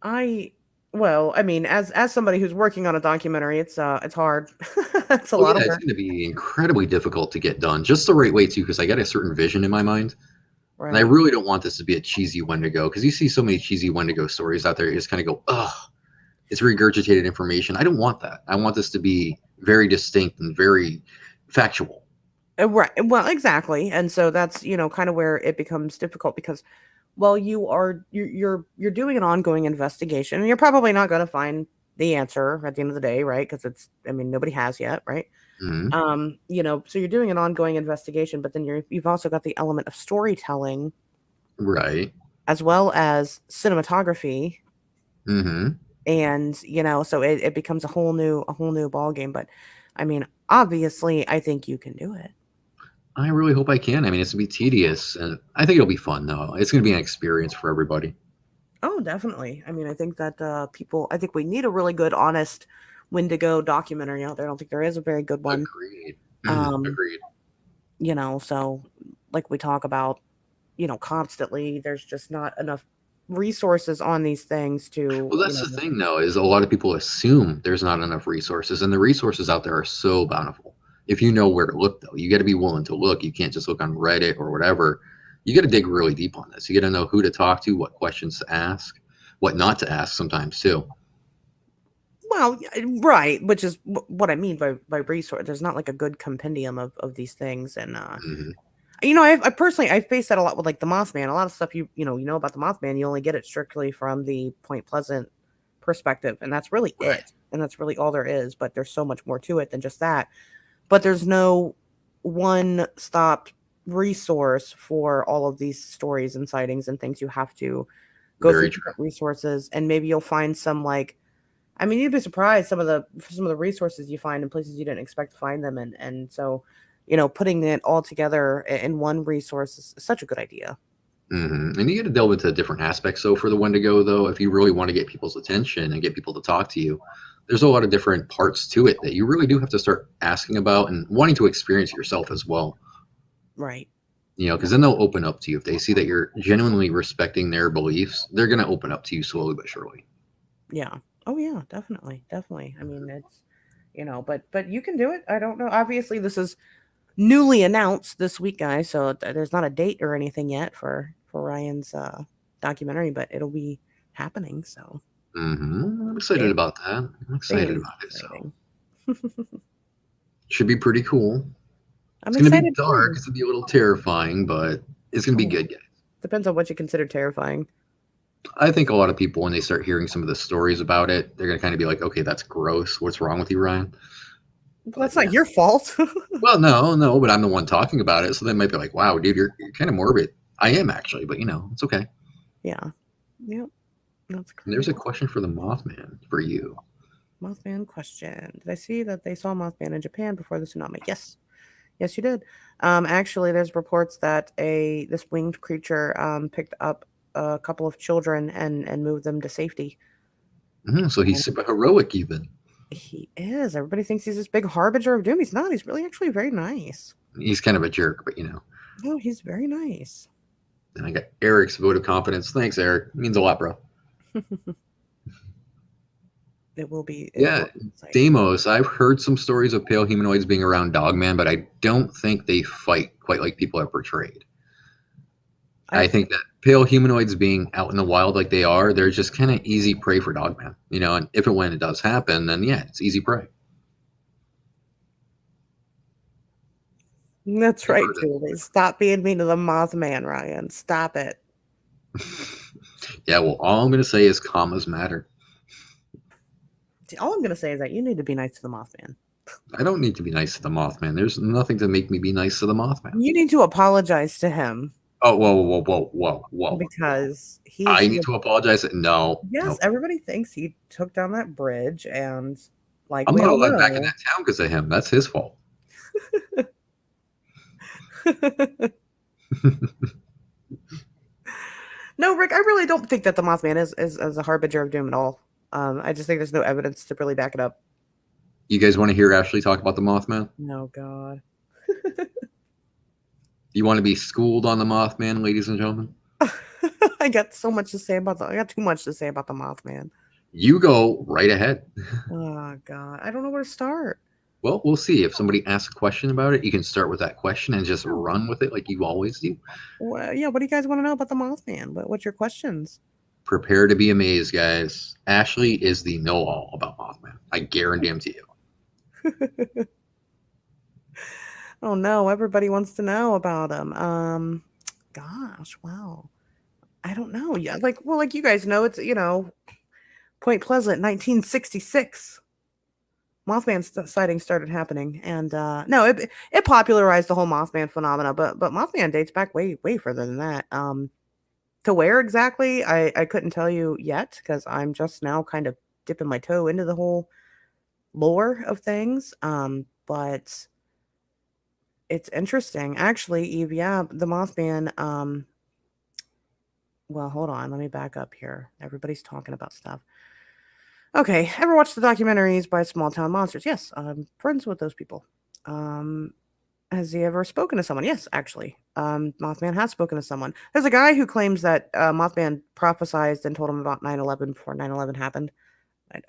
Speaker 2: I well, I mean, as somebody who's working on a documentary, it's hard. It's a
Speaker 1: Oh
Speaker 2: lot of
Speaker 1: yeah, it's
Speaker 2: work.
Speaker 1: going to be incredibly difficult to get done, just the right way too, because I got a certain vision in my mind, and I
Speaker 2: Right.
Speaker 1: really don't want this to be a cheesy Wendigo, because you see so many cheesy Wendigo stories out there. You just kind of go, ugh, it's regurgitated information. I don't want that. I want this to be very distinct and very factual.
Speaker 2: Right. Well, exactly. And so that's, kind of where it becomes difficult because well, you're doing an ongoing investigation and you're probably not going to find the answer at the end of the day, right? Because it's I mean, nobody has yet, right?
Speaker 1: Hmm.
Speaker 2: So you're doing an ongoing investigation, but then you've also got the element of storytelling
Speaker 1: Right.
Speaker 2: as well as cinematography
Speaker 1: Hmm.
Speaker 2: and so it becomes a whole new ball game. But I mean, obviously I think you can do it.
Speaker 1: I really hope I can. I mean, it's gonna be tedious, and I think it'll be fun though. It's gonna be an experience for everybody.
Speaker 2: Oh, definitely. I mean, I think that I think we need a really good, honest Wendigo documentary out there. I don't think there is a very good one.
Speaker 1: Agreed.
Speaker 2: Um,
Speaker 1: Agreed.
Speaker 2: so like we talk about, constantly, there's just not enough resources on these things to,
Speaker 1: Well, that's the thing, though, is a lot of people assume there's not enough resources, and the resources out there are so bountiful. If you know where to look, though, you got to be willing to look. You can't just look on Reddit or whatever. You got to dig really deep on this. You got to know who to talk to, what questions to ask, what not to ask sometimes too.
Speaker 2: well, right, which is what I mean by resource. There's not like a good compendium of these things, and
Speaker 1: Hmm.
Speaker 2: I personally I face that a lot with like the Mothman. A lot of stuff you know about the Mothman, you only get it strictly from the Point Pleasant perspective, and that's really
Speaker 1: Right.
Speaker 2: it, and that's really all there is. But there's so much more to it than just that. But there's no one stop resource for all of these stories and sightings and things. You have to go through
Speaker 1: Very true.
Speaker 2: different resources, and maybe you'll find some like I mean, you'd be surprised some of the resources you find in places you didn't expect to find them, and so, putting it all together in one resource is such a good idea.
Speaker 1: And you got to delve into different aspects. So for the Wendigo, though, if you really want to get people's attention and get people to talk to you, there's a lot of different parts to it that you really do have to start asking about and wanting to experience yourself as well.
Speaker 2: Right.
Speaker 1: You know, because then they'll open up to you if they see that you're genuinely respecting their beliefs. They're gonna open up to you slowly but surely.
Speaker 2: Yeah. Oh yeah, definitely, definitely. I mean, it's but you can do it. I don't know. Obviously, this is newly announced this week, guys. So there's not a date or anything yet for Ryan's documentary, but it'll be happening. So
Speaker 1: I'm excited
Speaker 2: very,
Speaker 1: about that. I'm excited
Speaker 2: very
Speaker 1: about it. So
Speaker 2: exciting.
Speaker 1: should be pretty cool.
Speaker 2: I'm
Speaker 1: It's gonna be
Speaker 2: excited
Speaker 1: dark.
Speaker 2: too.
Speaker 1: It's gonna be a little terrifying, but it's gonna be
Speaker 2: Oh,
Speaker 1: good, guys.
Speaker 2: depends on what you consider terrifying.
Speaker 1: I think a lot of people, when they start hearing some of the stories about it, they're gonna kind of be like, "Okay, that's gross. What's wrong with you, Ryan?"
Speaker 2: Well,
Speaker 1: But
Speaker 2: that's
Speaker 1: you
Speaker 2: not
Speaker 1: know,
Speaker 2: your fault.
Speaker 1: well, no, but I'm the one talking about it, so they might be like, "Wow, dude, you're kind of morbid." I am actually, but it's okay.
Speaker 2: Yeah. Yep. That's
Speaker 1: And there's
Speaker 2: crazy.
Speaker 1: a question for the Mothman for you.
Speaker 2: Mothman question. Did I see that they saw Mothman in Japan before the tsunami? Yes. Yes, you did. Actually, there's reports that a this winged creature picked up a couple of children and moved them to safety.
Speaker 1: So he's
Speaker 2: And
Speaker 1: super heroic, even.
Speaker 2: he is. Everybody thinks he's this big harbinger of doom. He's not. He's really actually very nice.
Speaker 1: He's kind of a jerk, but.
Speaker 2: No, he's very nice.
Speaker 1: And I got Eric's vote of confidence. Thanks, Eric. It means a lot, bro.
Speaker 2: It will be. It
Speaker 1: Yeah,
Speaker 2: will be exciting.
Speaker 1: Deimos. I've heard some stories of pale humanoids being around Dogman, but I don't think they fight quite like people are portrayed. I
Speaker 2: I
Speaker 1: think that pale humanoids being out in the wild like they are, they're just kind of easy prey for Dogman. And if and when it does happen, then yeah, it's easy prey.
Speaker 2: That's
Speaker 1: I've
Speaker 2: right,
Speaker 1: heard
Speaker 2: Julie. Stop being mean to the Mothman, Ryan. Stop it.
Speaker 1: it. Yeah, well, all I'm going to say is commas matter.
Speaker 2: See, all I'm gonna say is that you need to be nice to the Mothman.
Speaker 1: I don't need to be nice to the Mothman. There's nothing to make me be nice to the Mothman.
Speaker 2: You need to apologize to him
Speaker 1: Oh, whoa, whoa, whoa, whoa, whoa, whoa.
Speaker 2: because he
Speaker 1: I
Speaker 2: should
Speaker 1: need
Speaker 2: have.
Speaker 1: to apologize. No,
Speaker 2: Yes,
Speaker 1: no.
Speaker 2: everybody thinks he took down that bridge, and like
Speaker 1: I'm
Speaker 2: we
Speaker 1: not
Speaker 2: all
Speaker 1: allowed back in
Speaker 2: know.
Speaker 1: that town because of him. That's his fault.
Speaker 2: No, Rick, I really don't think that the Mothman is a harbinger of doom at all. I just think there's no evidence to really back it up.
Speaker 1: You guys want to hear Ashley talk about the Mothman?
Speaker 2: No, God.
Speaker 1: You want to be schooled on the Mothman, ladies and gentlemen?
Speaker 2: I got so much to say about the. I got too much to say about the Mothman.
Speaker 1: You go right ahead.
Speaker 2: Oh God, I don't know where to start.
Speaker 1: Well, we'll see. If somebody asks a question about it, you can start with that question and just
Speaker 2: Oh,
Speaker 1: run with it like you always do.
Speaker 2: well, yeah. What do you guys want to know about the Mothman? What's your questions?
Speaker 1: Prepare to be amazed, guys. Ashley is the know-all about Mothman. I guarantee you.
Speaker 2: Oh no, everybody wants to know about him. Gosh, wow. I don't know. Yeah, like you guys know, it's Point Pleasant, 1966. Mothman sightings started happening, and no, it popularized the whole Mothman phenomena. But Mothman dates back way further than that. To where exactly, I couldn't tell you yet because I'm just now kind of dipping my toe into the whole lore of things. But it's interesting, actually, Eve. Yeah, the Mothman. Well, hold on, let me back up here. Everybody's talking about stuff. Okay, ever watched the documentaries by Small Town Monsters? Yes, I'm friends with those people. Um, has he ever spoken to someone? Yes, actually. Mothman has spoken to someone. There's a guy who claims that Mothman prophesized and told him about 9/11 before 9/11 happened.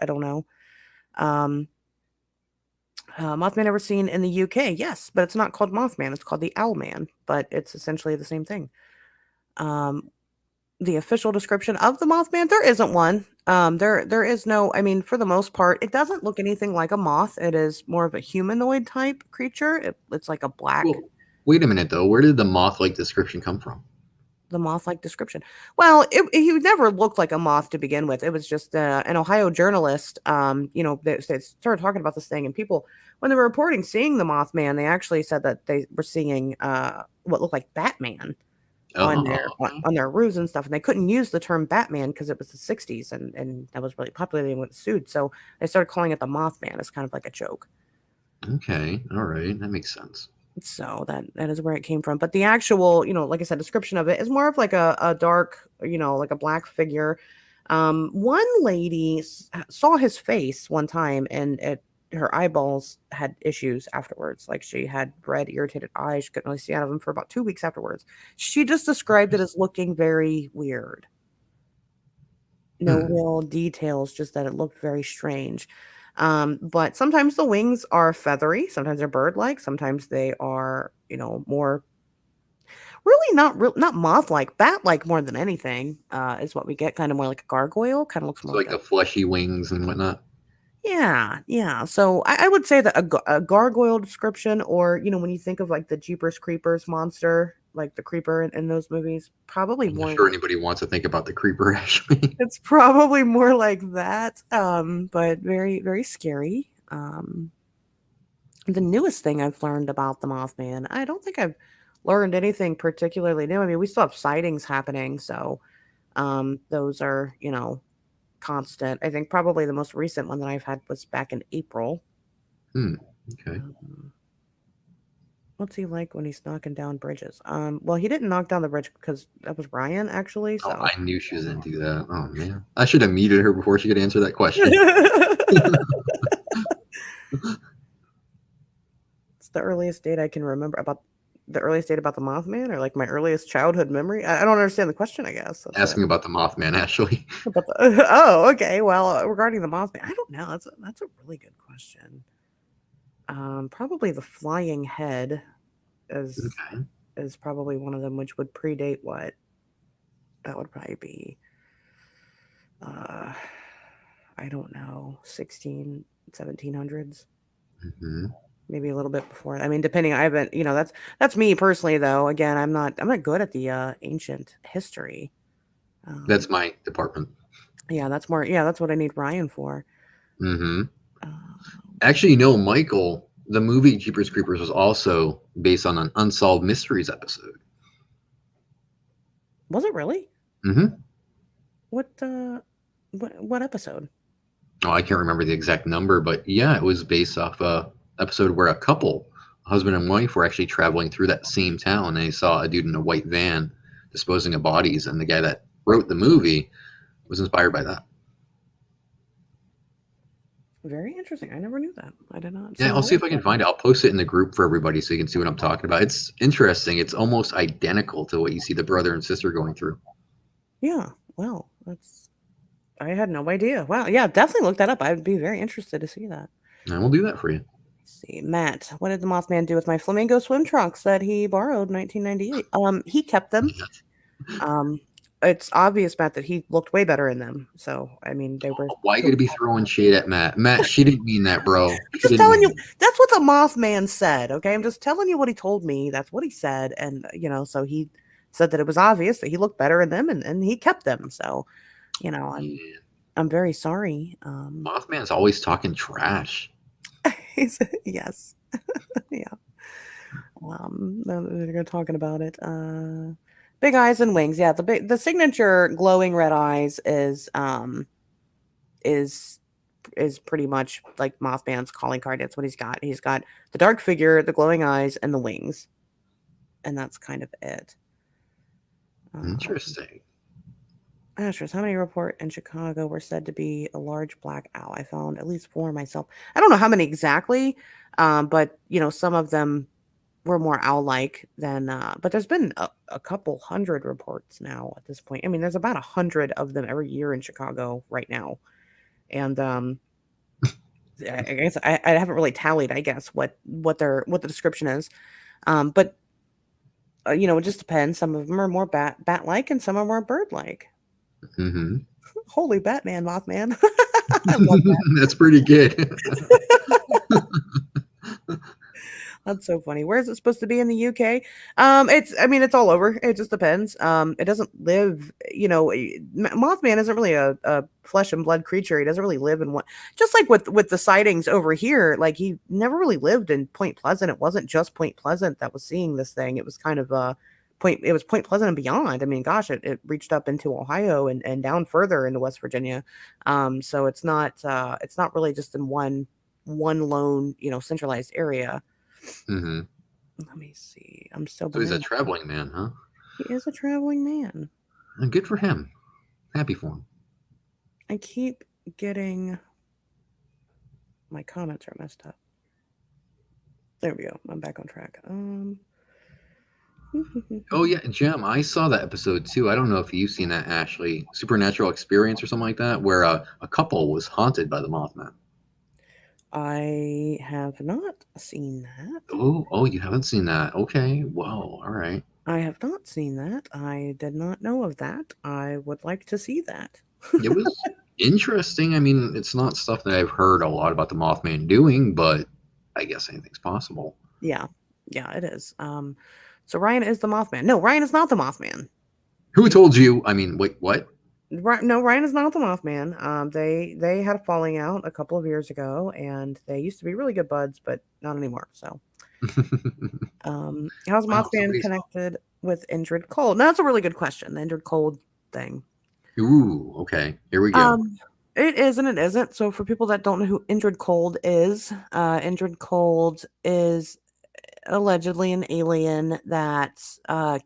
Speaker 2: I don't know. Um, Mothman ever seen in the UK? Yes, but it's not called Mothman. It's called the Owlman, but it's essentially the same thing. Um, the official description of the Mothman, there isn't one. There is no. I mean, for the most part, it doesn't look anything like a moth. It is more of a humanoid type creature. It's like a black,
Speaker 1: Well, wait a minute though. Where did the moth-like description come from?
Speaker 2: the moth-like description. Well, he never looked like a moth to begin with. It was just an Ohio journalist. They started talking about this thing, and people, when they were reporting seeing the Mothman, they actually said that they were seeing what looked like Batman on their
Speaker 1: Oh,
Speaker 2: on their roofs and stuff, and they couldn't use the term Batman because it was the 60s and that was really popular. They went sued, so they started calling it the Mothman as kind of like a joke.
Speaker 1: okay. All right. That makes sense.
Speaker 2: So that is where it came from. But the actual, like I said, description of it is more of like a dark, like a black figure. One lady saw his face one time, and her eyeballs had issues afterwards. Like she had red, irritated eyes. She couldn't really see out of them for about 2 weeks afterwards. She just described it as looking very weird. No
Speaker 1: Hmm.
Speaker 2: real details, just that it looked very strange. But sometimes the wings are feathery, sometimes they're bird-like, sometimes they are, more really not moth-like, bat-like more than anything. Is what we get, kind of more like a gargoyle. Kind of looks more
Speaker 1: So
Speaker 2: like
Speaker 1: like
Speaker 2: a
Speaker 1: the fleshy wings and whatnot.
Speaker 2: yeah, yeah. So I would say that a gargoyle description, or when you think of like the Jeepers Creepers monster, like the creeper in those movies, probably
Speaker 1: I'm not
Speaker 2: more
Speaker 1: sure
Speaker 2: like
Speaker 1: anybody wants to think about the creeper actually.
Speaker 2: it's probably more like that. But very very scary. The newest thing I've learned about the Mothman, I don't think I've learned anything particularly new. I mean, we still have sightings happening, so those are constant. I think probably the most recent one that I've had was back in April.
Speaker 1: Hmm. Okay.
Speaker 2: Um, What's he like when he's knocking down bridges? Well, he didn't knock down the bridge because that was Ryan actually.
Speaker 1: Oh,
Speaker 2: So
Speaker 1: I knew she was gonna do that. Oh man, I should have muted her before she could answer that question.
Speaker 2: it's the earliest date I can remember about the earliest date about the Mothman, or like my earliest childhood memory. I don't understand the question. I guess that's it.
Speaker 1: Asking about the Mothman actually.
Speaker 2: About the, oh, okay. Well, regarding the Mothman, I don't know. That's a really good question. Probably the flying head is
Speaker 1: Okay.
Speaker 2: is probably one of them, which would predate what that would probably be. Uh, I don't know, 1700s,
Speaker 1: Hmm.
Speaker 2: maybe a little bit before. I mean, depending. I haven't, that's me personally, though. Again, I'm not good at the ancient history.
Speaker 1: That's
Speaker 2: Um,
Speaker 1: my department.
Speaker 2: yeah, that's more. Yeah, that's what I need Ryan for.
Speaker 1: Hmm.
Speaker 2: Um,
Speaker 1: Actually, no, Michael. The movie Jeepers Creepers was also based on an Unsolved Mysteries episode.
Speaker 2: was it really?
Speaker 1: Hmm.
Speaker 2: What what episode?
Speaker 1: Oh, I can't remember the exact number, but yeah, it was based off a episode where a couple, husband and wife, were actually traveling through that same town, and they saw a dude in a white van disposing of bodies, and the guy that wrote the movie was inspired by that.
Speaker 2: Very interesting. I never knew that. I did not. So
Speaker 1: Yeah, I'll see
Speaker 2: Ryan,
Speaker 1: if I can find it. I'll post it in the group for everybody so you can see what I'm talking about. It's interesting. It's almost identical to what you see the brother and sister going through.
Speaker 2: yeah. Well, that's I had no idea. Wow. Yeah, definitely look that up. I'd be very interested to see that.
Speaker 1: And we'll do that for you.
Speaker 2: See, Matt, what did the Mothman do with my flamingo swim trunks that he borrowed in 1998? He kept them. Um, it's obvious, Matt, that he looked way better in them. So, I mean, they were
Speaker 1: Why you
Speaker 2: so.
Speaker 1: gotta be throwing shade at Matt? Matt, she didn't mean that, bro.
Speaker 2: I'm
Speaker 1: She
Speaker 2: just
Speaker 1: didn't
Speaker 2: telling you.
Speaker 1: mean
Speaker 2: That's what the Mothman said. Okay, I'm just telling you what he told me. That's what he said, and so he said that it was obvious that he looked better in them, and he kept them. So,
Speaker 1: that.
Speaker 2: I'm very sorry.
Speaker 1: Mothman's always talking trash.
Speaker 2: Yes, yeah. They're talking about it. Big eyes and wings. Yeah, the signature glowing red eyes is is pretty much like Mothman's calling card. That's what he's got. He's got the dark figure, the glowing eyes, and the wings, and that's kind of it. Uh,
Speaker 1: Interesting.
Speaker 2: Ashes, how many report in Chicago were said to be a large black owl? I found at least four myself. I don't know how many exactly, but some of them were more owl-like than. But there's been a couple hundred reports now at this point. I mean, there's about 100 of them every year in Chicago right now, and I guess I haven't really tallied. I guess what the description is, but it just depends. Some of them are more bat-like, and some are more bird-like.
Speaker 1: Hmm.
Speaker 2: Holy Batman, Mothman! I love
Speaker 1: That's pretty good.
Speaker 2: That's so funny. Where is it supposed to be in the UK? I mean, it's all over. It just depends. It doesn't live, Mothman isn't really a flesh and blood creature. He doesn't really live in one. Just like with the sightings over here, like he never really lived in Point Pleasant. It wasn't just Point Pleasant that was seeing this thing. It was kind of It was Point Pleasant and beyond. I mean, gosh, it reached up into Ohio and down further into West Virginia. So it's not really just in one lone centralized area.
Speaker 1: Hmm.
Speaker 2: Let me see. I'm so
Speaker 1: So he's a
Speaker 2: behind.
Speaker 1: traveling man, huh?
Speaker 2: He is a traveling man.
Speaker 1: And good for him. Happy for him.
Speaker 2: I keep getting My comments are messed up. There we go. I'm back on track.
Speaker 1: Oh yeah, Jim, I saw that episode too. I don't know if you've seen that, Ashley. Supernatural Experience or something like that, where a couple was haunted by the Mothman.
Speaker 2: I have not seen that.
Speaker 1: Oh, you haven't seen that? Okay, well, all right.
Speaker 2: I have not seen that. I did not know of that. I would like to see that.
Speaker 1: It was interesting. I mean, it's not stuff that I've heard a lot about the Mothman doing, but I guess anything's possible.
Speaker 2: Yeah, yeah, it is. So Ryan is the Mothman. No, Ryan is not the Mothman.
Speaker 1: Who
Speaker 2: He's
Speaker 1: told you? I mean, wait, what?
Speaker 2: no, Ryan is not the Mothman. They had a falling out a couple of years ago, and they used to be really good buds, but not anymore. So, how's
Speaker 1: Wow,
Speaker 2: Mothman
Speaker 1: somebody's.
Speaker 2: connected with Injured Cold? No, that's a really good question. The Injured Cold thing.
Speaker 1: Ooh, okay. Here we go.
Speaker 2: Um, it is and it isn't. So for people that don't know who Injured Cold is allegedly an alien that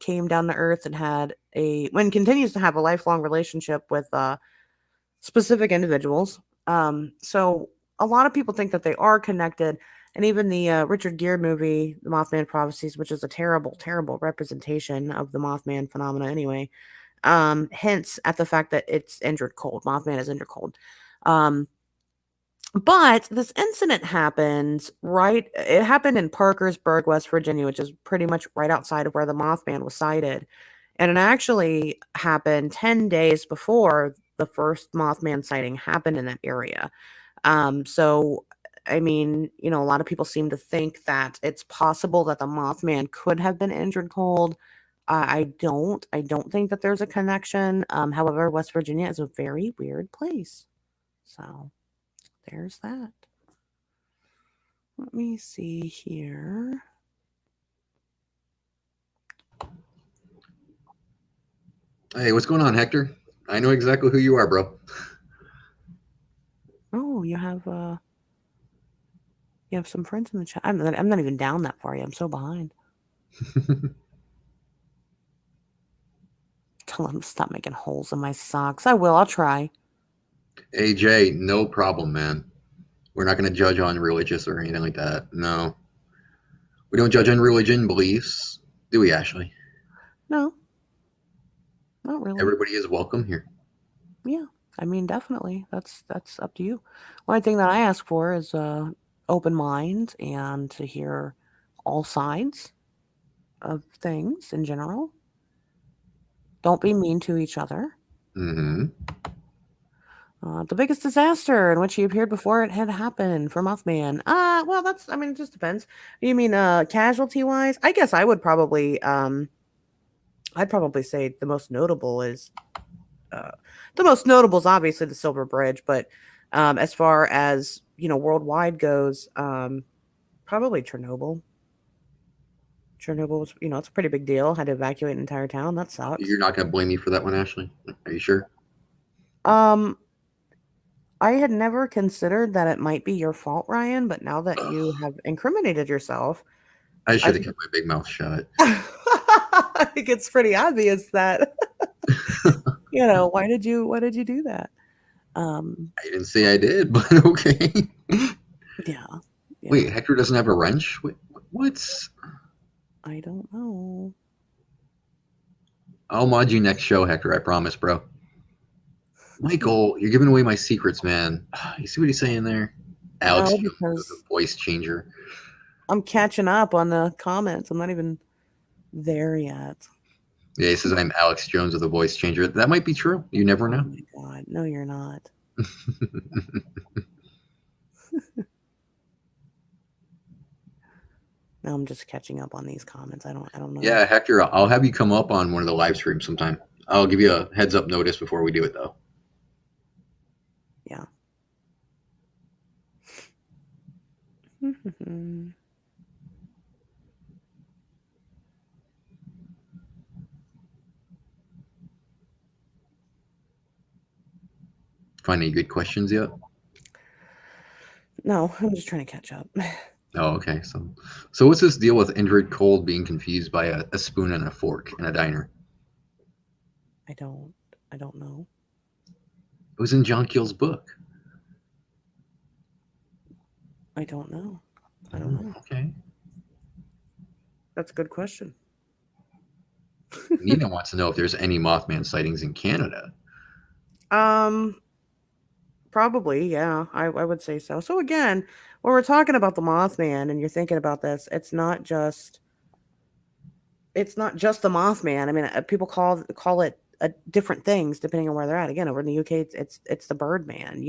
Speaker 2: came down to Earth and had continues to have a lifelong relationship with specific individuals. So a lot of people think that they are connected, and even the Richard Gere movie, The Mothman Prophecies, which is a terrible, terrible representation of the Mothman phenomena. Anyway, hints at the fact that it's injured cold. Mothman is injured cold. Um, but this incident happened it happened in Parkersburg, West Virginia, which is pretty much right outside of where the Mothman was sighted. And it actually happened 10 days before the first Mothman sighting happened in that area. So I mean, a lot of people seem to think that it's possible that the Mothman could have been injured cold. I don't think that there's a connection. However, West Virginia is a very weird place. So there's that. Let me see here.
Speaker 1: Hey, what's going on, Hector? I know exactly who you are, bro.
Speaker 2: Oh, you have some friends in the chat. I'm not even down that far yet. I'm so behind. Tell them to stop making holes in my socks. I will. I'll try.
Speaker 1: Hey, Jay, no problem, man. We're not going to judge on religious or anything like that. No. We don't judge on religion beliefs, do we, Ashley?
Speaker 2: No, not really.
Speaker 1: Everybody is welcome here.
Speaker 2: Yeah, I mean, definitely. That's up to you. Only thing that I ask for is open mind and to hear all sides of things in general. Don't be mean to each other.
Speaker 1: Mm-hmm.
Speaker 2: The biggest disaster in which he appeared before it had happened for Mothman. Well, I mean, it just depends. You mean casualty wise? I guess I'd probably say uh, the most notable is obviously the Silver Bridge, but as far as worldwide goes, probably Chernobyl. Chernobyl was, it's a pretty big deal. Had to evacuate an entire town. That sucks.
Speaker 1: You're not going to blame me for that one, Ashley? Are you sure?
Speaker 2: Um, I had never considered that it might be your fault, Ryan, but now that
Speaker 1: Ugh,
Speaker 2: you have incriminated yourself,
Speaker 1: I
Speaker 2: I
Speaker 1: should have
Speaker 2: think
Speaker 1: kept my big mouth shut.
Speaker 2: I think it's pretty obvious that why did you do that? Um,
Speaker 1: I didn't say I did, but okay.
Speaker 2: yeah, yeah,
Speaker 1: Wait, Hector doesn't have a wrench? Wait, what's.
Speaker 2: I don't know.
Speaker 1: I'll mod you next show, Hector. I promise, bro. Michael, you're giving away my secrets, man. You see what he's saying there? Alex
Speaker 2: No,
Speaker 1: Jones, the
Speaker 2: because
Speaker 1: voice changer.
Speaker 2: I'm catching up on the comments. I'm not even there yet.
Speaker 1: Yeah, he says I'm Alex Jones of the voice changer. That might be true. You never
Speaker 2: Oh
Speaker 1: know.
Speaker 2: my god, no, you're not. No, I'm just catching up on these comments. I don't know.
Speaker 1: Yeah, Hector, I'll have you come up on one of the live streams sometime. I'll give you a heads up notice before we do it, though.
Speaker 2: Yeah.
Speaker 1: Find any good questions yet?
Speaker 2: No, I'm just trying to catch up.
Speaker 1: Oh, okay. So what's this deal with Indrid Cold being confused by a spoon and a fork in a diner?
Speaker 2: I don't I don't know.
Speaker 1: It was in John Keel's book.
Speaker 2: I don't know. I don't
Speaker 1: Oh,
Speaker 2: know.
Speaker 1: okay.
Speaker 2: That's a good question.
Speaker 1: Nina wants to know if there's any Mothman sightings in Canada.
Speaker 2: Um, Probably, yeah. I would say so. So again, when we're talking about the Mothman and you're thinking about this, it's not just the Mothman. I mean, people call it different things depending on where they're at. Again, over in the UK, it's the Birdman.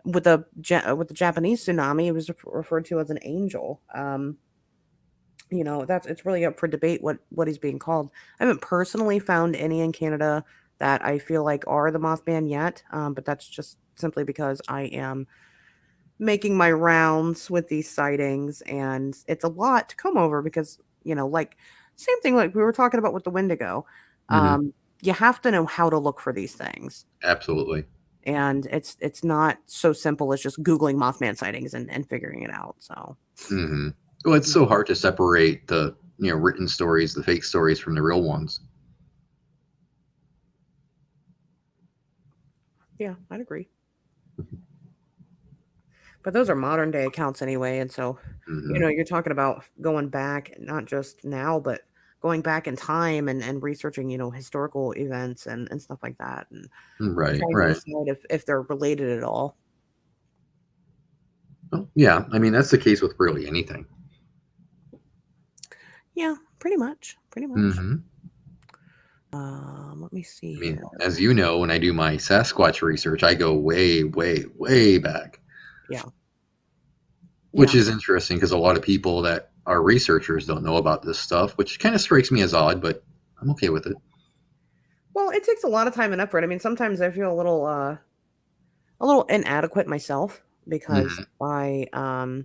Speaker 2: With the Japanese tsunami, it was referred to as an angel. That's it's really up for debate what he's being called. I haven't personally found any in Canada that I feel like are the Mothman yet, but that's just simply because I am making my rounds with these sightings, and it's a lot to come over because like same thing like we were talking about with the Wendigo.
Speaker 1: Hmm.
Speaker 2: You have to know how to look for these things,
Speaker 1: Absolutely.
Speaker 2: and it's not so simple as just googling Mothman sightings and figuring it out. So
Speaker 1: Hmm. Well, it's so hard to separate the written stories, the fake stories, from the real ones.
Speaker 2: yeah, I'd agree. But those are modern day accounts anyway, and so
Speaker 1: Hmm.
Speaker 2: you're talking about going back, not just now, but going back in time and researching, historical events and stuff like that, and
Speaker 1: Right,
Speaker 2: trying to
Speaker 1: right.
Speaker 2: decide if they're related at all.
Speaker 1: Well, yeah, I mean that's the case with really anything.
Speaker 2: Yeah, pretty much, pretty much.
Speaker 1: Hmm.
Speaker 2: Let me see
Speaker 1: I mean,
Speaker 2: here.
Speaker 1: as you know, when I do my Sasquatch research, I go way, way, way back,
Speaker 2: Yeah,
Speaker 1: which
Speaker 2: yeah.
Speaker 1: is interesting because a lot of people that are researchers don't know about this stuff, which kind of strikes me as odd, but I'm okay with it.
Speaker 2: Well, it takes a lot of time and effort. I mean, sometimes I feel a little inadequate myself because
Speaker 1: Hmm.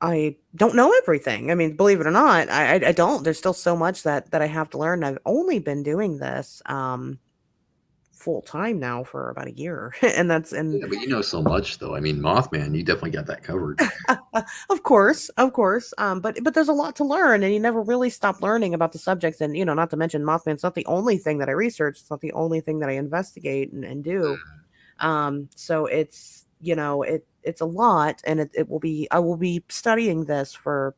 Speaker 2: I don't know everything. I mean, believe it or not, I don't. There's still so much that I have to learn. I've only been doing this full time now for about a year, and that's and
Speaker 1: Yeah, but you know so much, though. I mean, Mothman, you definitely got that covered.
Speaker 2: of course, of course. But there's a lot to learn, and you never really stop learning about the subjects. And not to mention Mothman's not the only thing that I research. It's not the only thing that I investigate and do. So it's a lot, and it will be I will be studying this for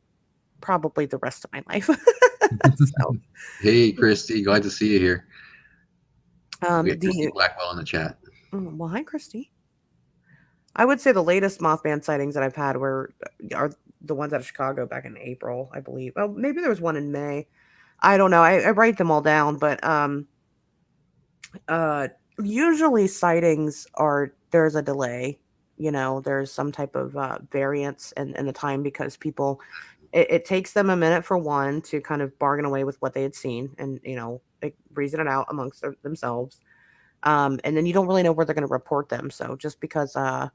Speaker 2: probably the rest of my life. So,
Speaker 1: Hey, Christy, glad to see you here. We got Christy
Speaker 2: the
Speaker 1: Blackwell in the chat.
Speaker 2: well, hi, Christy. I would say the latest Mothman sightings that I've had are the ones out of Chicago back in April, I believe. Oh, maybe there was one in May. I don't know. I write them all down, but uh, usually sightings are there's a delay. There's some type of variance in the time because people it takes them a minute for one to kind of bargain away with what they had seen and like, reason it out amongst themselves. And then you don't really know where they're going to report them. So just because I'm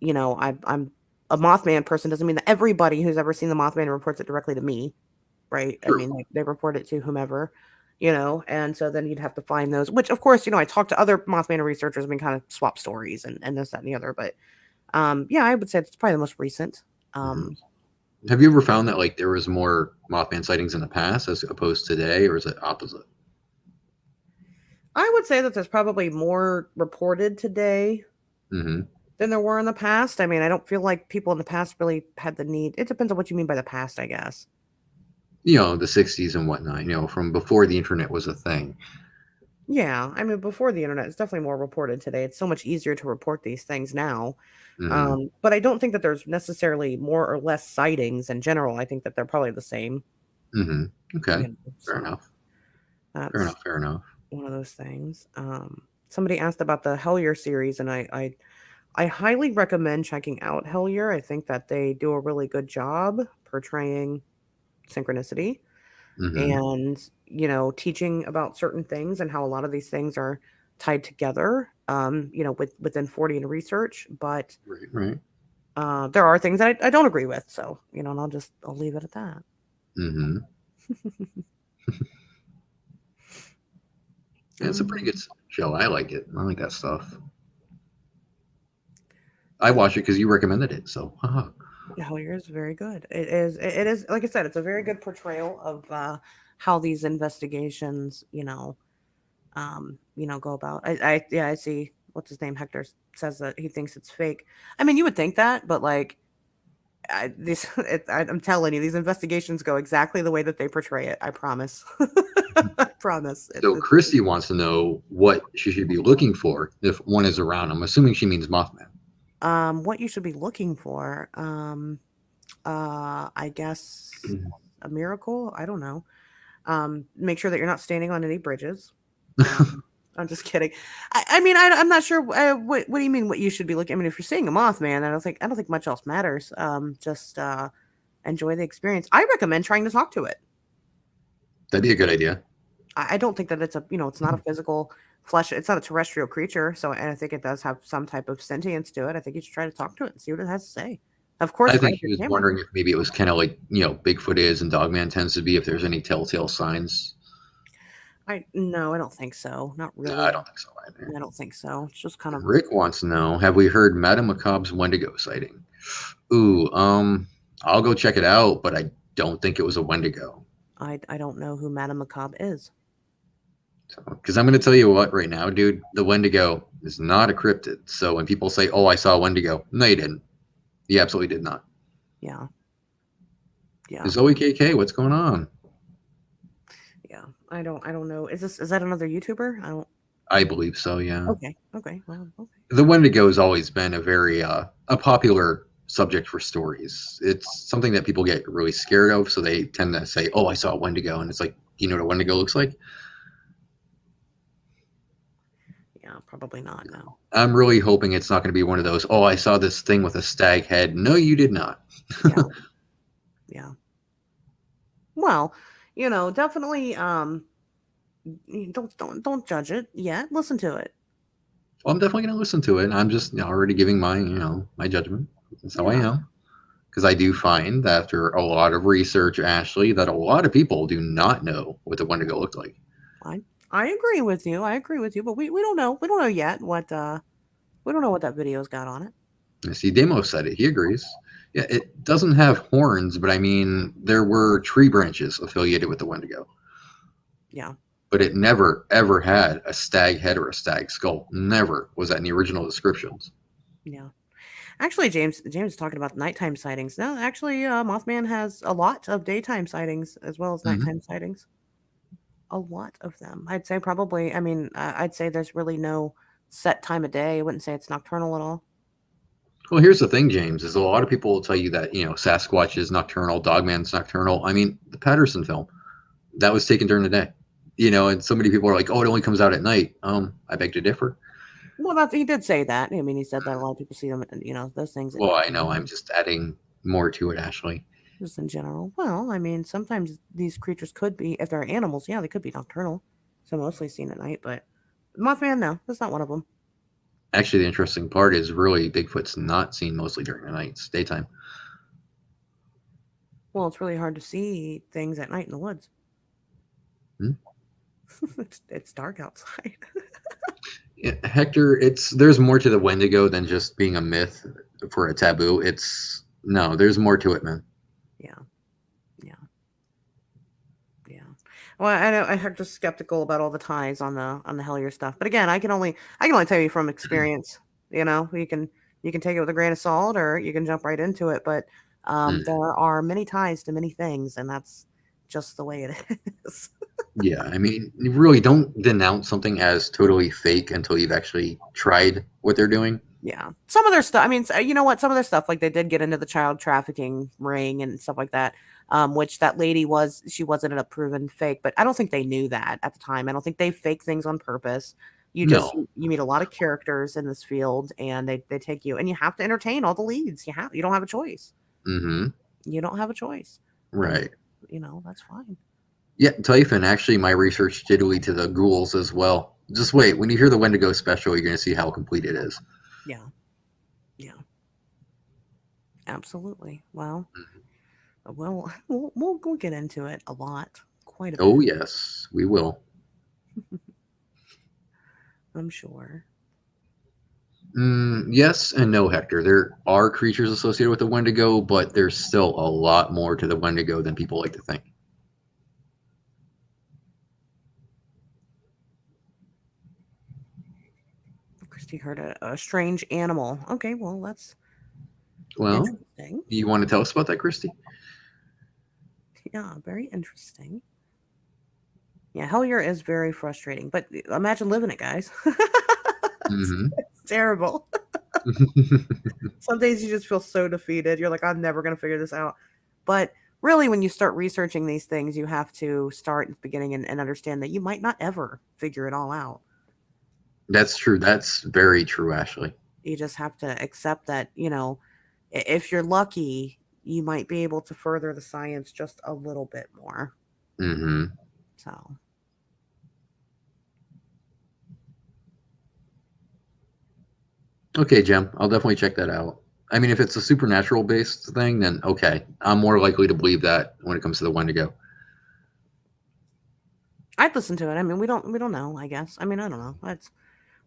Speaker 2: a Mothman person doesn't mean that everybody who's ever seen the Mothman reports it directly to me, right? I
Speaker 1: True.
Speaker 2: mean, they report it to whomever, and so then you'd have to find those, which of course, I talk to other Mothman researchers and we kind of swap stories and this, that, and the other. But yeah, I would say it's probably the most recent.
Speaker 1: Hmm.
Speaker 2: Um,
Speaker 1: Have you ever found that like there was more Mothman sightings in the past as opposed to today, or is it opposite?
Speaker 2: I would say that there's probably more reported today
Speaker 1: Hmm.
Speaker 2: than there were in the past. I mean, I don't feel like people in the past really had the need. It depends on what you mean by the past, I guess.
Speaker 1: The '60s and whatnot. From before the internet was a thing.
Speaker 2: Yeah, I mean, before the internet, it's definitely more reported today. It's so much easier to report these things now.
Speaker 1: Hmm.
Speaker 2: But I don't think that there's necessarily more or less sightings in general. I think that they're probably the same.
Speaker 1: Hmm. Okay. Fair
Speaker 2: So
Speaker 1: enough. Fair
Speaker 2: that's
Speaker 1: enough. Fair enough.
Speaker 2: one of those things. Somebody asked about the Hellier series, and I highly recommend checking out Hellier. I think that they do a really good job portraying synchronicity
Speaker 1: Hmm.
Speaker 2: and teaching about certain things and how a lot of these things are tied together within 40 and research, but
Speaker 1: Right. Right.
Speaker 2: there are things that I don't agree with, so and I'll leave it at that.
Speaker 1: Hmm. Yeah, it's a pretty
Speaker 2: um,
Speaker 1: good show. I like it. I like that stuff. I
Speaker 2: yeah,
Speaker 1: watch it because you recommended it. So, haha.
Speaker 2: Hellier is very good. It is like I said, it's a very good portrayal of how these investigations go about. I yeah, I see what's his name, Hector, says that he thinks it's fake. I mean, you would think that, but like I'm telling you, these investigations go exactly the way that they portray it. I promise. I promise.
Speaker 1: So Christy wants to know what she should be looking for if one is around. I'm assuming she means Mothman.
Speaker 2: What you should be looking for. I guess a miracle. I don't know. Make sure that you're not standing on any bridges. I'm just kidding. I mean, I'm not sure. What do you mean? What you should be looking? I mean, if you're seeing a Mothman, I don't think much else matters. Just enjoy the experience. I recommend trying to talk to it.
Speaker 1: That'd be a good idea.
Speaker 2: I don't think that it's a it's not a physical flesh. It's not a terrestrial creature. So, and I think it does have some type of sentience to it. I think you should try to talk to it and see what it has to say. Of
Speaker 1: I
Speaker 2: course, right
Speaker 1: think
Speaker 2: up
Speaker 1: she
Speaker 2: your
Speaker 1: was
Speaker 2: camera.
Speaker 1: wondering if maybe it was kind of like, Bigfoot is and Dogman tends to be, if there's any telltale signs.
Speaker 2: I no, I don't think so. Not
Speaker 1: No, I
Speaker 2: really.
Speaker 1: don't think so either.
Speaker 2: I don't think so. It's just kind of
Speaker 1: Rick wants to know, have we heard Madame Macabre's Wendigo sighting? Ooh, I'll go check it out, but I don't think it was a Wendigo.
Speaker 2: I don't know who Madame Macabre is.
Speaker 1: Because I'm going to tell you what right now, dude, the Wendigo is not a cryptid. So when people say, oh, I saw a Wendigo, no, you didn't. You absolutely did not.
Speaker 2: Yeah. Yeah.
Speaker 1: Zoe KK, what's going on?
Speaker 2: Yeah. I don't know. Is that another YouTuber? I don't
Speaker 1: I believe so, yeah.
Speaker 2: Okay. Okay. Well, okay.
Speaker 1: The Wendigo has always been a very a popular subject for stories. It's something that people get really scared of, so they tend to say, "Oh, I saw a Wendigo," and it's like, "Do you know what a Wendigo looks like?"
Speaker 2: Yeah, probably not. No.
Speaker 1: I'm really hoping it's not going to be one of those. Oh, I saw this thing with a stag head. No, you did not.
Speaker 2: Yeah. Yeah. Well, definitely don't judge it yet. Listen to it.
Speaker 1: Well, I'm definitely going to listen to it. I'm just already giving my my judgment. That's how I
Speaker 2: Yeah.
Speaker 1: am. Because I do find that after a lot of research, Ashley, that a lot of people do not know what the Wendigo looked like.
Speaker 2: I agree with you. I agree with you, but we don't know. We don't know yet what we don't know what that video's got on it.
Speaker 1: I see Demo said it. He agrees. Yeah, it doesn't have horns, but I mean, there were tree branches affiliated with the Wendigo.
Speaker 2: Yeah.
Speaker 1: But it never, ever had a stag head or a stag skull. Never was that in the original descriptions.
Speaker 2: Yeah. Actually, James is talking about nighttime sightings. No, actually, Mothman has a lot of daytime sightings as well as
Speaker 1: Mm-hmm.
Speaker 2: nighttime sightings. A lot of them. I'd say probably. I mean, I'd say there's really no set time of day. I wouldn't say it's nocturnal at all.
Speaker 1: Well, here's the thing, James, is a lot of people will tell you that, Sasquatch is nocturnal, Dogman's nocturnal. I mean, the Patterson film, that was taken during the day. And so many people are like, oh, it only comes out at night. I beg to differ.
Speaker 2: Well, he did say that. I mean, he said that a lot of people see them, those things at
Speaker 1: Well, I
Speaker 2: nighttime.
Speaker 1: know I'm just adding more to it, Ashley.
Speaker 2: Just in general. Well, I mean, sometimes these creatures could be, if they're animals, yeah, they could be nocturnal. So mostly seen at night, but Mothman, no, that's not one of them.
Speaker 1: Actually, the interesting part is really Bigfoot's not seen mostly during the night. It's daytime.
Speaker 2: Well, it's really hard to see things at night in the woods.
Speaker 1: Hmm?
Speaker 2: It's dark outside.
Speaker 1: Yeah, Hector, there's more to the Wendigo than just being a myth for a taboo. There's more to it, man.
Speaker 2: Yeah. Yeah. Yeah. Well, I know I'm just skeptical about all the ties on the Hellier stuff. But again, I can only tell you from experience. You can take it with a grain of salt or you can jump right into it. But there are many ties to many things, and that's just the way it is.
Speaker 1: Yeah, I mean, you really don't denounce something as totally fake until you've actually tried what they're doing.
Speaker 2: Yeah. Some of their stuff, I mean, you know what? Some of their stuff, like they did get into the child trafficking ring and stuff like that, which that lady she wasn't a proven fake, but I don't think they knew that at the time. I don't think they fake things on purpose.
Speaker 1: No.
Speaker 2: You meet a lot of characters in this field and they take you and you have to entertain all the leads. You don't have a choice.
Speaker 1: Mm-hmm.
Speaker 2: You don't have a choice.
Speaker 1: Right.
Speaker 2: That's fine.
Speaker 1: Yeah, Typhon, actually, my research did lead to the ghouls as well. Just wait. When you hear the Wendigo special, you're going to see how complete it is.
Speaker 2: Yeah. Yeah. Absolutely. Well, we'll get into it a lot, quite a bit.
Speaker 1: Oh, yes, we will.
Speaker 2: I'm sure.
Speaker 1: Yes and no, Hector. There are creatures associated with the Wendigo, but there's still a lot more to the Wendigo than people like to think.
Speaker 2: Christy heard a strange animal. Okay, well, that's
Speaker 1: Well,
Speaker 2: interesting.
Speaker 1: you want to tell us about that, Christy?
Speaker 2: Yeah, very interesting. Yeah, Hellier is very frustrating, but imagine living it, guys. it's,
Speaker 1: Hmm.
Speaker 2: it's terrible. Some days you just feel so defeated. You're like, I'm never going to figure this out. But really, when you start researching these things, you have to start at the beginning and understand that you might not ever figure it all out.
Speaker 1: That's true. That's very true, Ashley.
Speaker 2: You just have to accept that, if you're lucky, you might be able to further the science just a little bit more.
Speaker 1: Hmm.
Speaker 2: So,
Speaker 1: Okay, Jem, I'll definitely check that out. I mean, if it's a supernatural based thing, then okay, I'm more likely to believe that when it comes to the Wendigo.
Speaker 2: I'd listen to it. I mean, we don't know, I guess. I mean, I don't know.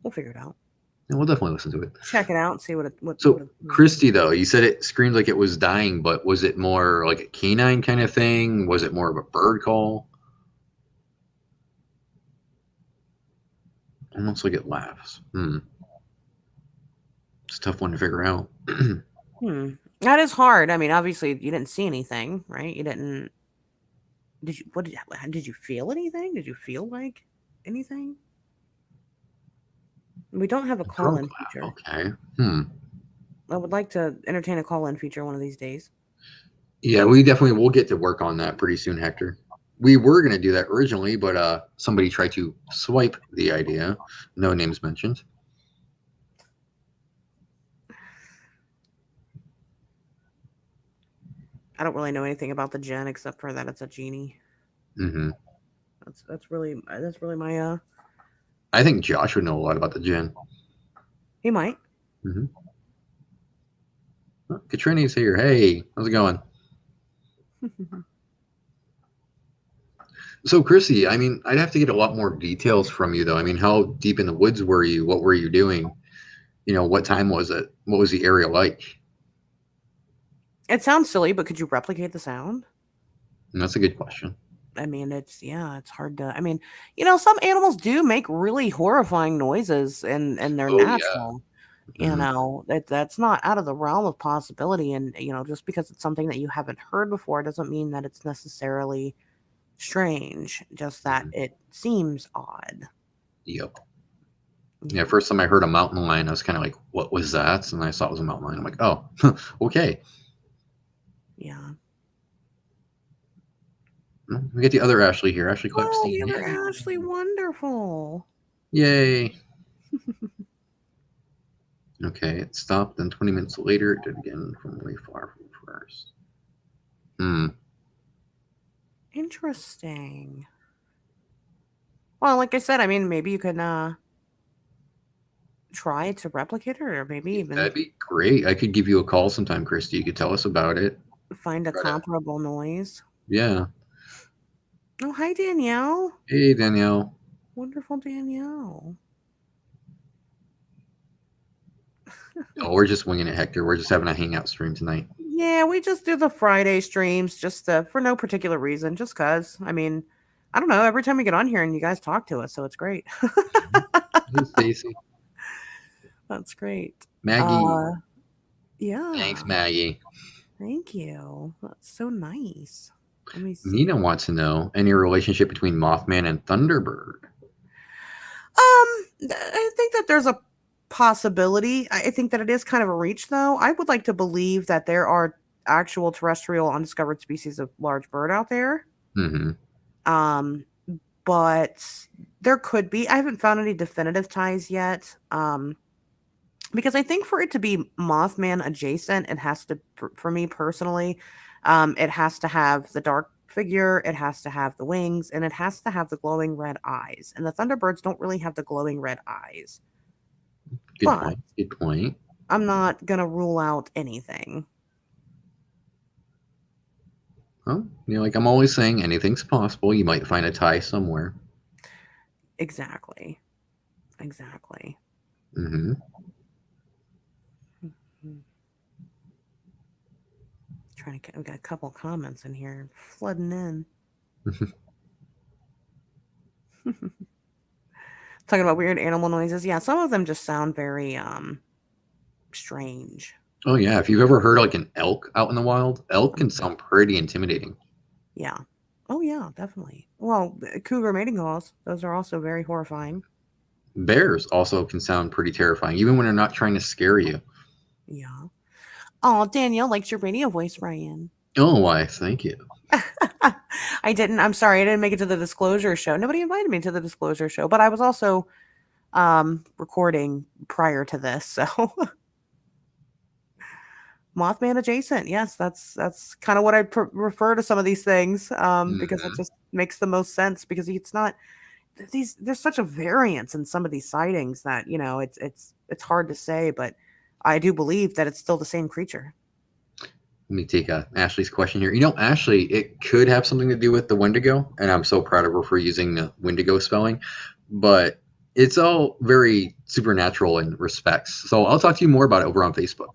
Speaker 2: We'll figure it out.
Speaker 1: And we'll definitely listen to it.
Speaker 2: Check it out and see what
Speaker 1: So,
Speaker 2: it means.
Speaker 1: Christy, though, you said it screamed like it was dying, but was it more like a canine kind of thing? Was it more of a bird call? Almost like it laughs. Hmm. It's a tough one to figure out.
Speaker 2: That is hard. I mean, obviously you didn't see anything, right? You didn't did you feel anything? Did you feel like anything? We don't have a
Speaker 1: Drunk
Speaker 2: call-in
Speaker 1: laugh.
Speaker 2: feature.
Speaker 1: Okay. Hmm.
Speaker 2: I would like to entertain a call-in feature one of these days.
Speaker 1: Yeah, we definitely will get to work on that pretty soon, Hector. We were gonna do that originally, but somebody tried to swipe the idea. No names mentioned.
Speaker 2: I don't really know anything about the gen except for that it's a genie.
Speaker 1: Hmm.
Speaker 2: That's really my
Speaker 1: I think Josh would know a lot about the gin.
Speaker 2: he might.
Speaker 1: Hmm. Oh, Katrini's here. Hey, how's it going? So, Chrissy, I mean, I'd have to get a lot more details from you, though. I mean, how deep in the woods were you? What were you doing? What time was it? What was the area like?
Speaker 2: It sounds silly, but could you replicate the sound?
Speaker 1: And that's a good question.
Speaker 2: I mean, it's hard to. I mean, some animals do make really horrifying noises, and they're
Speaker 1: Oh yeah.
Speaker 2: natural.
Speaker 1: Hmm.
Speaker 2: That's not out of the realm of possibility. And just because it's something that you haven't heard before doesn't mean that it's necessarily strange. Just that
Speaker 1: Hmm.
Speaker 2: it seems odd.
Speaker 1: Yep. Yeah.
Speaker 2: Yeah,
Speaker 1: First time I heard a mountain lion, I was kind of like, "What was that?" And I saw it was a mountain lion. I'm like, "Oh, okay."
Speaker 2: yeah.
Speaker 1: We get the other Ashley here. Ashley
Speaker 2: Oh, the
Speaker 1: Clapstein.
Speaker 2: other
Speaker 1: Hey.
Speaker 2: Ashley, wonderful.
Speaker 1: Yay. Okay, it stopped. Then 20 minutes later, it did again from way far from first. Hmm.
Speaker 2: Interesting. Well, like I said, I mean, maybe you could try to replicate it, or maybe
Speaker 1: Yeah,
Speaker 2: even
Speaker 1: that'd be great. I could give you a call sometime, Christy. You could tell us about it.
Speaker 2: find a
Speaker 1: Try to.
Speaker 2: comparable noise.
Speaker 1: Yeah.
Speaker 2: Oh, hi, Danielle.
Speaker 1: Hey, Danielle.
Speaker 2: Wonderful Danielle.
Speaker 1: Oh, we're just winging it, Hector. We're just having a hangout stream tonight.
Speaker 2: Yeah, we just do the Friday streams just for no particular reason, just cuz. I mean, I don't know, every time we get on here and you guys talk to us, so it's great.
Speaker 1: Hey, Stacy.
Speaker 2: That's great.
Speaker 1: Maggie.
Speaker 2: Uh
Speaker 1: Thanks,
Speaker 2: yeah,
Speaker 1: Maggie.
Speaker 2: thank you. That's so nice. Let me
Speaker 1: Nina
Speaker 2: see.
Speaker 1: wants to know any relationship between Mothman and Thunderbird.
Speaker 2: I think that there's a possibility. I think that it is kind of a reach though. I would like to believe that there are actual terrestrial undiscovered species of large bird out there.
Speaker 1: Hmm.
Speaker 2: Um but there could be. I haven't found any definitive ties yet. Because I think for it to be Mothman adjacent, it has to, for me personally, it has to have the dark figure, it has to have the wings, and it has to have the glowing red eyes. And the Thunderbirds don't really have the glowing red eyes.
Speaker 1: Good
Speaker 2: But
Speaker 1: point. Good point.
Speaker 2: I'm not gonna rule out anything.
Speaker 1: Well, like I'm always saying, anything's possible. You might find a tie somewhere.
Speaker 2: Exactly. Exactly.
Speaker 1: Hmm.
Speaker 2: Mhm. Trying to. We got a couple comments in here flooding in. Talking about weird animal noises. Yeah, some of them just sound very strange.
Speaker 1: Oh yeah, if you've ever heard like an elk out in the wild, elk can sound pretty intimidating.
Speaker 2: Yeah. Oh yeah, definitely. Well, cougar mating calls, those are also very horrifying.
Speaker 1: Bears also can sound pretty terrifying, even when they're not trying to scare you.
Speaker 2: Yeah. Oh, Danielle likes your radio voice, Ryan.
Speaker 1: Oh, why? Thank you.
Speaker 2: I didn't. I'm sorry, I didn't make it to the disclosure show. Nobody invited me to the disclosure show, but I was also recording prior to this, so Mothman adjacent. Yes, that's kind of what I refer to some of these things because it
Speaker 1: Hmm.
Speaker 2: just makes the most sense because it's not these there's such a variance in some of these sightings that, it's hard to say, but I do believe that it's still the same creature.
Speaker 1: Let me take Ashley's question here. Ashley, it could have something to do with the Wendigo, and I'm so proud of her for using the Wendigo spelling, but it's all very supernatural in respects. So I'll talk to you more about it over on Facebook.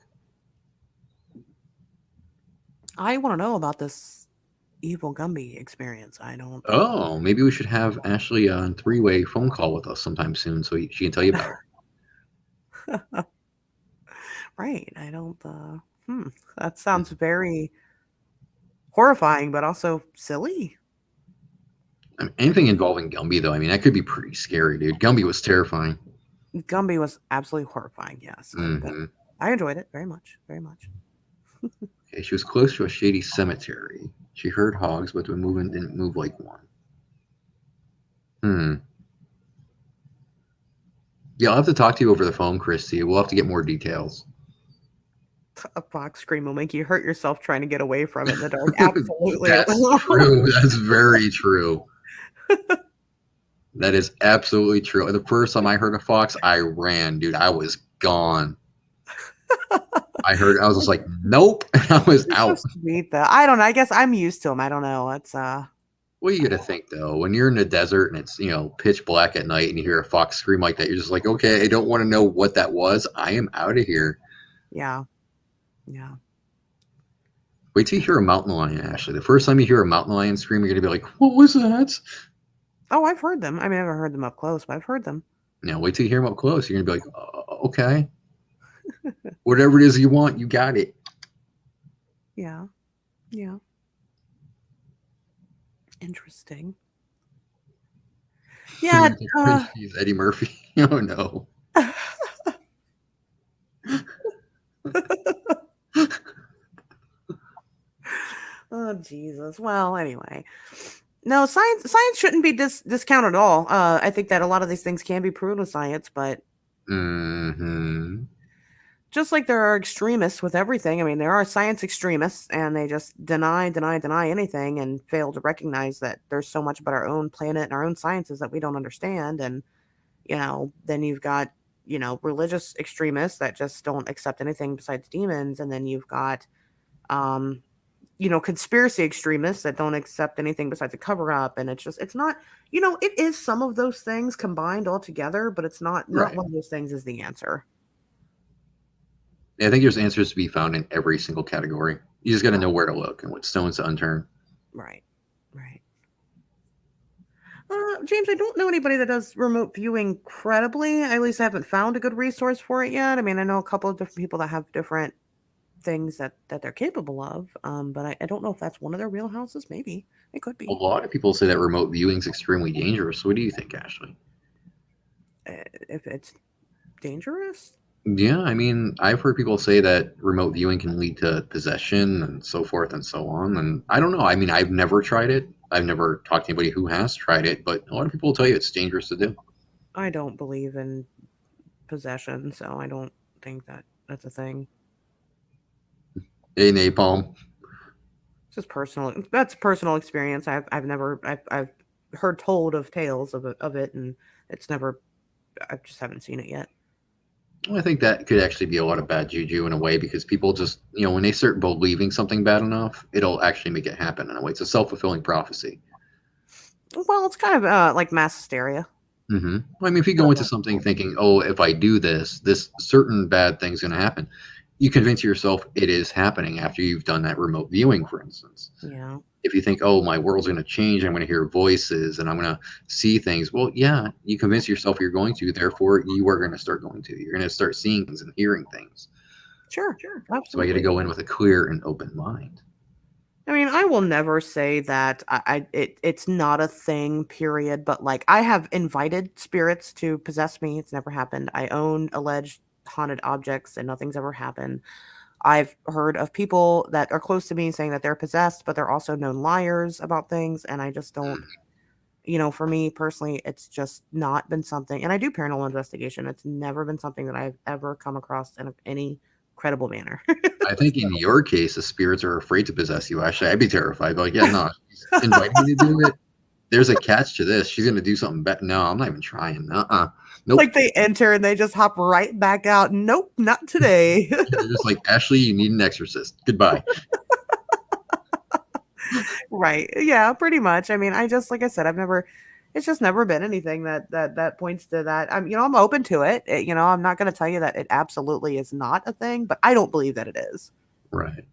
Speaker 2: I want to know about this evil Gumby experience. I don't
Speaker 1: Oh, maybe we should have Ashley on three-way phone call with us sometime soon so she can tell you about it.
Speaker 2: right. I don't that sounds very horrifying but also silly.
Speaker 1: I mean, anything involving Gumby, though, I mean, that could be pretty scary, dude. Gumby was terrifying.
Speaker 2: Gumby was absolutely horrifying. Yes, but
Speaker 1: Hmm.
Speaker 2: I enjoyed it very much, very much.
Speaker 1: Okay, she was close to a shady cemetery. She heard hogs, but the movement didn't move like one. Hmm. Yeah, I'll have to talk to you over the phone, Christy. We'll have to get more details.
Speaker 2: A fox scream will make you hurt yourself trying to get away from it in the dark. Absolutely, it
Speaker 1: That's
Speaker 2: will.
Speaker 1: true. That's very true. That is absolutely true. The first time I heard a fox, I ran, dude. I was gone. I was just like, nope. I was
Speaker 2: They're so
Speaker 1: out.
Speaker 2: sweet, though. I don't know. I guess I'm used to them. I don't know. It's
Speaker 1: What you got to think though, when you're in the desert and it's pitch black at night and you hear a fox scream like that, you're just like, okay, I don't want to know what that was. I am out of here.
Speaker 2: yeah, yeah.
Speaker 1: Wait till you hear a mountain lion. Ashley, the first time you hear a mountain lion scream, you're gonna be like, what was that?
Speaker 2: Oh, I've heard them. I mean, I haven't heard them up close, but I've heard them.
Speaker 1: Now wait till you hear them up close. You're gonna be like, okay, whatever it is you want, you got it.
Speaker 2: Yeah, yeah. Interesting. Yeah.
Speaker 1: He's Eddie Murphy. Oh no.
Speaker 2: Oh Jesus. Well, anyway. No, science shouldn't be discounted at all. I think that a lot of these things can be proven with science, but
Speaker 1: Hmm.
Speaker 2: just like there are extremists with everything, I mean, there are science extremists and they just deny anything and fail to recognize that there's so much about our own planet and our own sciences that we don't understand. And, then you've got, religious extremists that just don't accept anything besides demons. And then you've got, um, conspiracy extremists that don't accept anything besides a cover up. And it's not, it is some of those things combined all together, but it's not
Speaker 1: Right.
Speaker 2: one of those things is the answer.
Speaker 1: I think there's answers to be found in every single category. You just got to know where to look and what stones to unturn.
Speaker 2: Right. Right. James, I don't know anybody that does remote viewing credibly. I at least haven't found a good resource for it yet. I mean, I know a couple of different people that have different things that they're capable of, but I don't know if that's one of their wheelhouses. Maybe it could
Speaker 1: A
Speaker 2: be.
Speaker 1: lot of people say that remote viewing is extremely dangerous. What do you think, Ashley?
Speaker 2: If it's dangerous,
Speaker 1: Yeah, I mean, I've heard people say that remote viewing can lead to possession and so forth and so on. And I don't know. I mean, I've never tried it. I've never talked to anybody who has tried it, but a lot of people will tell you it's dangerous to do.
Speaker 2: I don't believe in possession, so I don't think that that's a thing.
Speaker 1: Hey, napalm.
Speaker 2: It's just personal. That's personal experience. I've never I've heard told of tales of it, and it's never. I just haven't seen it yet.
Speaker 1: Well, I think that could actually be a lot of bad juju in a way because people just, when they start believing something bad enough, it'll actually make it happen in a way. It's a self fulfilling prophecy.
Speaker 2: Well, it's kind of like mass hysteria.
Speaker 1: Hmm. Well, I mean, if you go
Speaker 2: For a
Speaker 1: into
Speaker 2: lot of
Speaker 1: something
Speaker 2: people.
Speaker 1: thinking, oh, if I do this, this certain bad thing's going to happen, you convince yourself it is happening after you've done that remote viewing, for instance.
Speaker 2: Yeah.
Speaker 1: if you think, oh, my world's going to change, I'm going to hear voices and I'm going to see things. Well, yeah, you convince yourself you're going to, therefore you are going to start going to. You're going to start seeing things and hearing things.
Speaker 2: Sure,
Speaker 1: So I got to
Speaker 2: absolutely.
Speaker 1: go in with a clear and open mind.
Speaker 2: I mean, I will never say that it's not a thing, period. But like, I have invited spirits to possess me. It's never happened. I own alleged haunted objects, and nothing's ever happened. I've heard of people that are close to me saying that they're possessed, but they're also known liars about things, and I just don't. For me personally, it's just not been something. And I do paranormal investigation. It's never been something that I've ever come across in any credible manner.
Speaker 1: I think in your case, the spirits are afraid to possess you. Actually, I'd be terrified. But like, yeah, no, she's inviting me to do it. There's a catch to this. She's going to do something better. No, I'm not even trying. Nope.
Speaker 2: Like they enter and they just hop right back out. Nope, not today.
Speaker 1: They're just like, Ashley, you need an exorcist. Goodbye.
Speaker 2: Right. Yeah, pretty much. I mean, like I said, it's just never been anything that points to that. I'm open to it. I'm not going to tell you that it absolutely is not a thing, but I don't believe that it is.
Speaker 1: Right.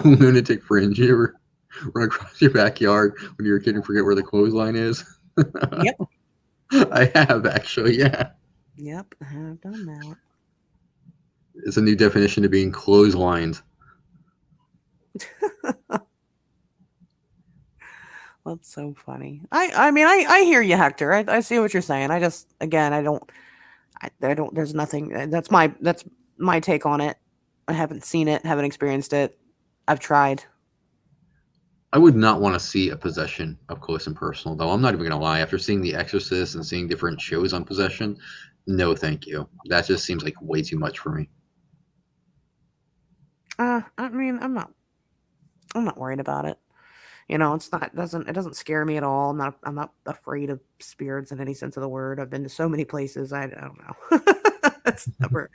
Speaker 1: Lunatic fringe. You ever run across your backyard when you're a kid and forget where the clothesline is?
Speaker 2: Yep.
Speaker 1: I have actually, yeah.
Speaker 2: Yep, I have done that.
Speaker 1: It's a new definition of being clotheslined.
Speaker 2: That's so funny. I mean, I hear you, Hector. I see what you're saying. I just, again, I don't. There's nothing. That's my take on it. I haven't seen it, haven't experienced it. I've tried.
Speaker 1: I would not want to see a possession up close and personal, though. I'm not even going to lie. After seeing The Exorcist and seeing different shows on possession, no, thank you. That just seems like way too much for me.
Speaker 2: I mean, I'm not worried about it. It's not it doesn't scare me at all. I'm not afraid of spirits in any sense of the word. I've been to so many places. I don't know. It's never.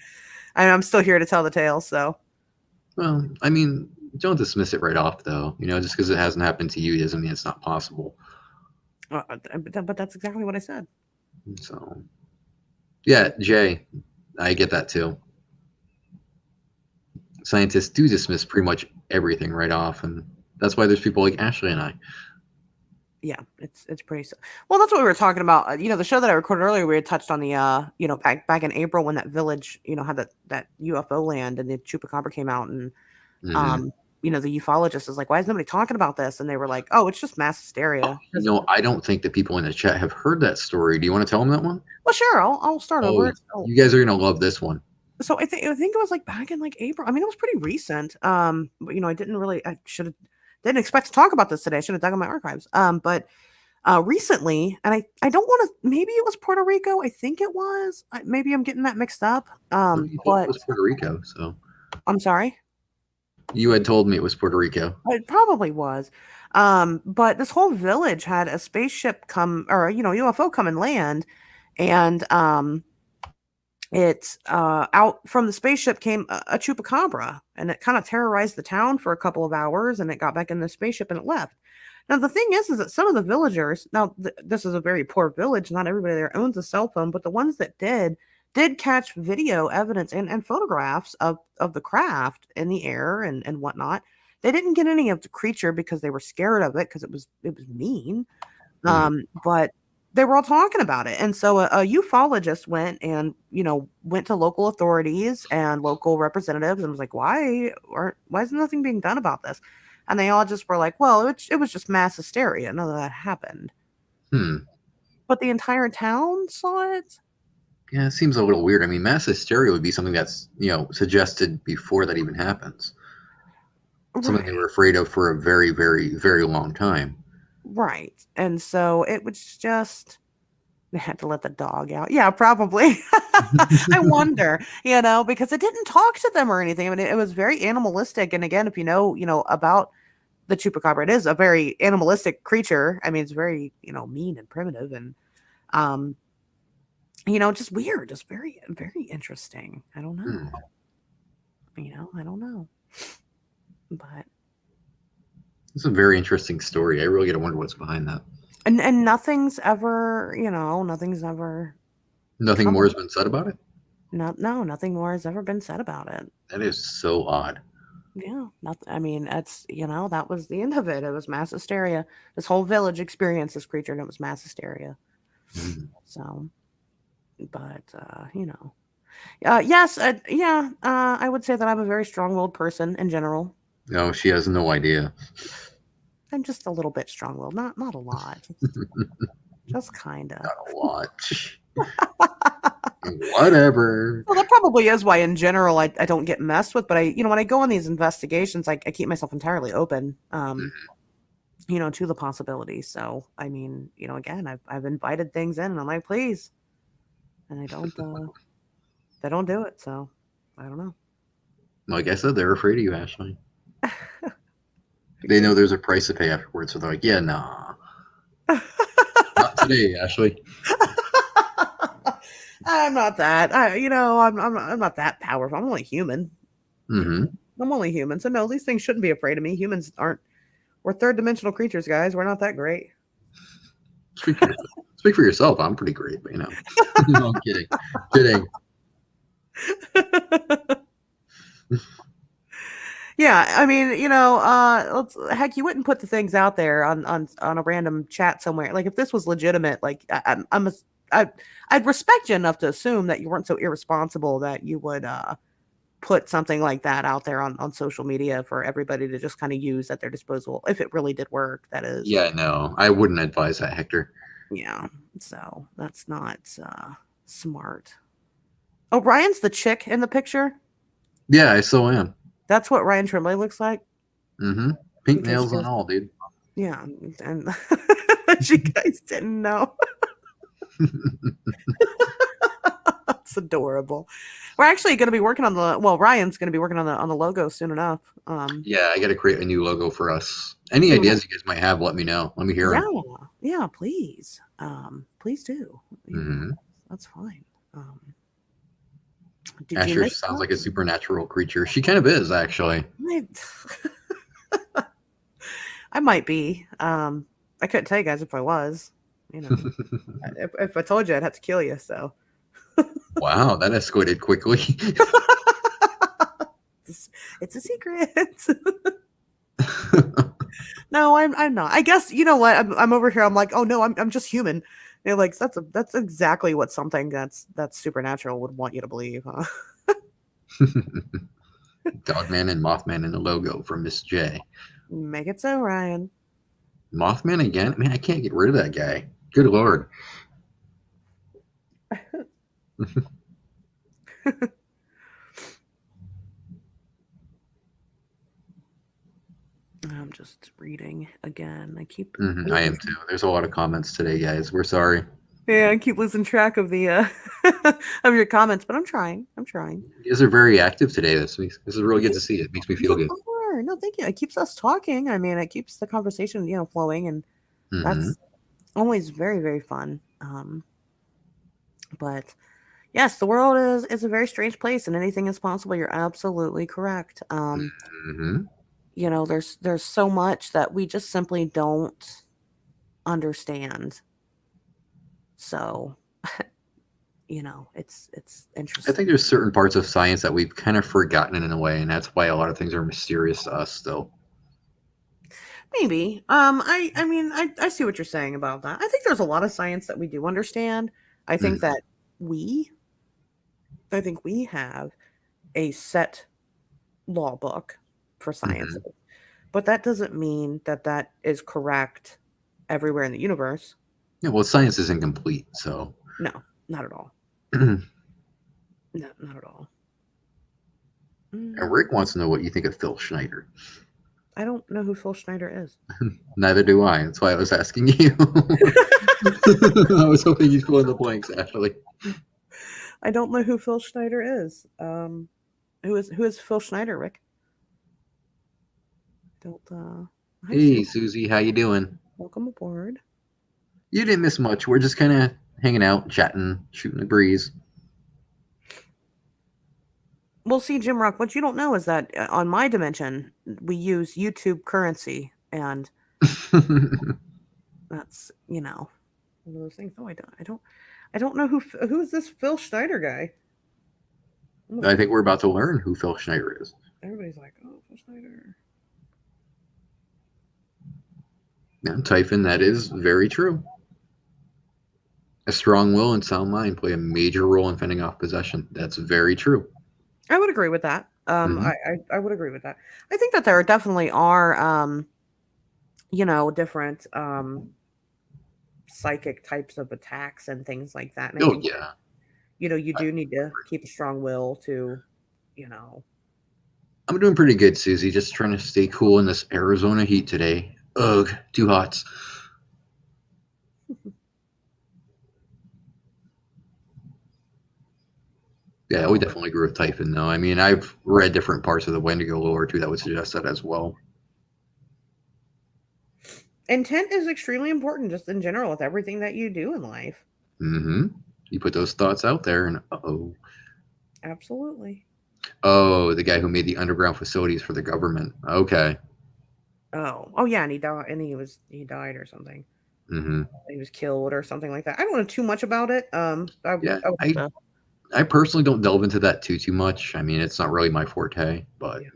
Speaker 2: I'm still here to tell the tale. So
Speaker 1: Well, I mean, don't dismiss it right off, though. Just because it hasn't happened to you doesn't mean it's not possible.
Speaker 2: but that's exactly what I said.
Speaker 1: So, yeah, Jay, I get that too. Scientists do dismiss pretty much everything right off, and that's why there's people like Ashley and I.
Speaker 2: Yeah, it's pretty. Well, that's what we were talking about. The show that I recorded earlier, we had touched on the back in April when that village had that UFO land and the chupacabra came out and
Speaker 1: Mm-hmm.
Speaker 2: um the ufologist is like, why is nobody talking about this? And they were like, oh, it's just mass hysteria.
Speaker 1: I don't think that people in the chat have heard that story. Do you want to tell them that one?
Speaker 2: Well, sure, I'll start
Speaker 1: Oh,
Speaker 2: over. So,
Speaker 1: you guys are gonna love this one.
Speaker 2: so I think it was like back in like April. I mean, it was pretty recent. But I didn't expect to talk about this today. I should have dug in my archives. But recently, and I don't want to. Maybe it was Puerto Rico. I think it was. Maybe I'm getting that mixed up.
Speaker 1: Some people it
Speaker 2: But
Speaker 1: was Puerto Rico, so
Speaker 2: I'm sorry.
Speaker 1: you had told me it was Puerto Rico.
Speaker 2: It probably was. But this whole village had a spaceship come, or UFO come and land, and it's out from the spaceship came a chupacabra, and it kind of terrorized the town for a couple of hours, and it got back in the spaceship and it left. Now the thing is that some of the villagers, now this is a very poor village, not everybody there owns a cell phone, but the ones that did catch video evidence and photographs of the craft in the air and whatnot. They didn't get any of the creature because they were scared of it because it was mean.
Speaker 1: Mhm.
Speaker 2: But they were all talking about it. And so a ufologist went to local authorities and local representatives and was like, why is nothing being done about this? And they all just were like, well, it was just mass hysteria. None of that happened.
Speaker 1: Hmm.
Speaker 2: But the entire town saw it.
Speaker 1: Yeah, it seems a little weird. I mean, mass hysteria would be something that's suggested before that even happens. Something they
Speaker 2: Right.
Speaker 1: were afraid of for a very, very, very long time.
Speaker 2: Right. And so it was just they had to let the dog out. Yeah, probably. I wonder, because it didn't talk to them or anything. I mean, it was very animalistic. And again, if about the chupacabra, it is a very animalistic creature. I mean, it's very, mean and primitive and um, just weird, just very, very interesting. I don't
Speaker 1: Hmm.
Speaker 2: know. I don't know. But
Speaker 1: It's a very interesting story. I really got to wonder what's behind that.
Speaker 2: and nothing's ever
Speaker 1: Nothing
Speaker 2: come
Speaker 1: more
Speaker 2: of
Speaker 1: has been said about it.
Speaker 2: no, nothing more has ever been said about it.
Speaker 1: That is so odd.
Speaker 2: Yeah, nothing. I mean, that's that was the end of it. It was mass hysteria. This whole village experienced this creature, and it was mass hysteria.
Speaker 1: Mm.
Speaker 2: So, but yes, yeah. I would say that I'm a very strong-willed person in general.
Speaker 1: No, she has no idea.
Speaker 2: I'm just a little bit strong-willed, not a lot, just kinda.
Speaker 1: Not a lot. Whatever.
Speaker 2: Well, that probably is why, in general, I don't get messed with. But when I go on these investigations, I keep myself entirely open, to the possibility. So, I mean, again, I've invited things in, and I'm like, please, and they don't do it. So, I don't know.
Speaker 1: Like I said, they're afraid of you, Ashley. They know
Speaker 2: Okay.
Speaker 1: there's a price to pay afterwards, so they're like, yeah, nah, not today, Ashley.
Speaker 2: I'm not that. I'm not that powerful. I'm only human. You
Speaker 1: Mm-hmm.
Speaker 2: know, I'm only human. So no, these things shouldn't be afraid of me. Humans aren't. We're third dimensional creatures, guys. We're not that great.
Speaker 1: Speak for yourself. Speak for yourself. I'm pretty great, but no, I'm kidding. Kidding.
Speaker 2: Yeah, I mean, heck, you wouldn't put the things out there on a random chat somewhere. Like if this was legitimate, like I I'd respect you enough to assume that you weren't so irresponsible that you would put something like that out there on social media for everybody to just kind of use at their disposal if it really did work. That is,
Speaker 1: Yeah, no, I wouldn't advise that, Hector.
Speaker 2: yeah. So that's not smart. Oh, Ryan's the chick in the picture.
Speaker 1: Yeah, I still am.
Speaker 2: That's what Ryan Tremblay looks like.
Speaker 1: Mm-hmm. Pink
Speaker 2: In case
Speaker 1: nails
Speaker 2: you
Speaker 1: and
Speaker 2: guys,
Speaker 1: all, dude.
Speaker 2: yeah, and you guys didn't know. That's adorable. We're actually going to be working on the. Well, Ryan's going to be working on the logo soon enough.
Speaker 1: Yeah, I got to create a new logo for us. Any
Speaker 2: And
Speaker 1: ideas you guys might have, let me know. Let me hear
Speaker 2: yeah,
Speaker 1: them.
Speaker 2: yeah, please, please do.
Speaker 1: Mm-hmm.
Speaker 2: That's fine. Um, did you
Speaker 1: Asher
Speaker 2: miss
Speaker 1: sounds like a
Speaker 2: us?
Speaker 1: supernatural creature. She kind of is, actually.
Speaker 2: I, I might be. I couldn't tell you guys if I was. You know, if I told you, I'd have to kill you. So
Speaker 1: Wow, that escalated quickly.
Speaker 2: it's a secret. No, I'm not. I guess you know what? I'm over here. I'm like, oh no, I'm just human. Like that's exactly what something that's supernatural would want you to believe, huh?
Speaker 1: Dogman and Mothman in the logo from Miss J.
Speaker 2: Make it so, Ryan.
Speaker 1: Mothman again? Man, I can't get rid of that guy. Good lord.
Speaker 2: I'm just reading again. I keep
Speaker 1: I am too. There's a lot of comments today, guys. We're sorry.
Speaker 2: yeah, I keep losing track of the of your comments, but I'm trying. I'm trying.
Speaker 1: You guys are very active today this week. This is really good
Speaker 2: You,
Speaker 1: to see. It makes me feel
Speaker 2: you
Speaker 1: good.
Speaker 2: are. No, thank you. It keeps us talking. I mean, it keeps the conversation, flowing, and
Speaker 1: Hmm.
Speaker 2: that's always very, very fun. But yes, the world is a very strange place, and anything is possible. You're absolutely correct.
Speaker 1: Hmm.
Speaker 2: There's so much that we just simply don't understand. So, it's
Speaker 1: I think
Speaker 2: interesting.
Speaker 1: there's certain parts of science that we've kind of forgotten in a way, and that's why a lot of things are mysterious to us still.
Speaker 2: Maybe. I mean, I see what you're saying about that. I think there's a lot of science that we do understand. I think
Speaker 1: Mhm.
Speaker 2: that we, I think we have a set law book for science,
Speaker 1: Mhm.
Speaker 2: but that doesn't mean that that is correct everywhere in the universe.
Speaker 1: Yeah, well, science is incomplete, so.
Speaker 2: No, not at all. No, not at all.
Speaker 1: And
Speaker 2: Mm,
Speaker 1: Rick wants to know what you think of Phil Schneider.
Speaker 2: I don't know who Phil Schneider is.
Speaker 1: Neither do I. That's why I was asking you. I was hoping you'd fill in the blanks, Ashley.
Speaker 2: I don't know who Phil Schneider is. Who is Phil Schneider, Rick? Don't Hi
Speaker 1: Hey,
Speaker 2: Sue.
Speaker 1: Susie, how you doing?
Speaker 2: Welcome aboard.
Speaker 1: You didn't miss much. We're just kind of hanging out, chatting, shooting the breeze.
Speaker 2: Well, see, Jim Rock, what you don't know is that on my dimension, we use YouTube currency, and that's one of those things. No, I don't know who is this Phil Schneider guy. I'm
Speaker 1: I
Speaker 2: like,
Speaker 1: think we're about to learn who Phil Schneider is.
Speaker 2: everybody's like, oh, Schneider.
Speaker 1: Yeah, Typhon, that is very true. A strong will and sound mind play a major role in fending off possession. That's very true.
Speaker 2: I would agree with that.
Speaker 1: Hmm.
Speaker 2: I would agree with that. I think that there definitely are, different psychic types of attacks and things like that. And I
Speaker 1: Oh
Speaker 2: think that,
Speaker 1: yeah.
Speaker 2: you do need to keep a strong will to, you know,
Speaker 1: I'm doing pretty good, Susie. Just trying to stay cool in this Arizona heat today. Ugh, too hot. Yeah, we
Speaker 2: um,
Speaker 1: definitely agree with Typhon, though. I mean, I've read different parts of the Wendigo lore too that would suggest that as well.
Speaker 2: intent is extremely important just in general with everything that you do in life.
Speaker 1: Hmm. You put those thoughts out there, and oh,
Speaker 2: Absolutely.
Speaker 1: oh, the guy who made the underground facilities for the government. Okay.
Speaker 2: Oh yeah, and he died, and he died or something.
Speaker 1: Hmm.
Speaker 2: He was killed or something like that. I don't know too much about it.
Speaker 1: Yeah,
Speaker 2: I would have to.
Speaker 1: I personally don't delve into that too much. I mean, it's not really my forte, but
Speaker 2: Yeah,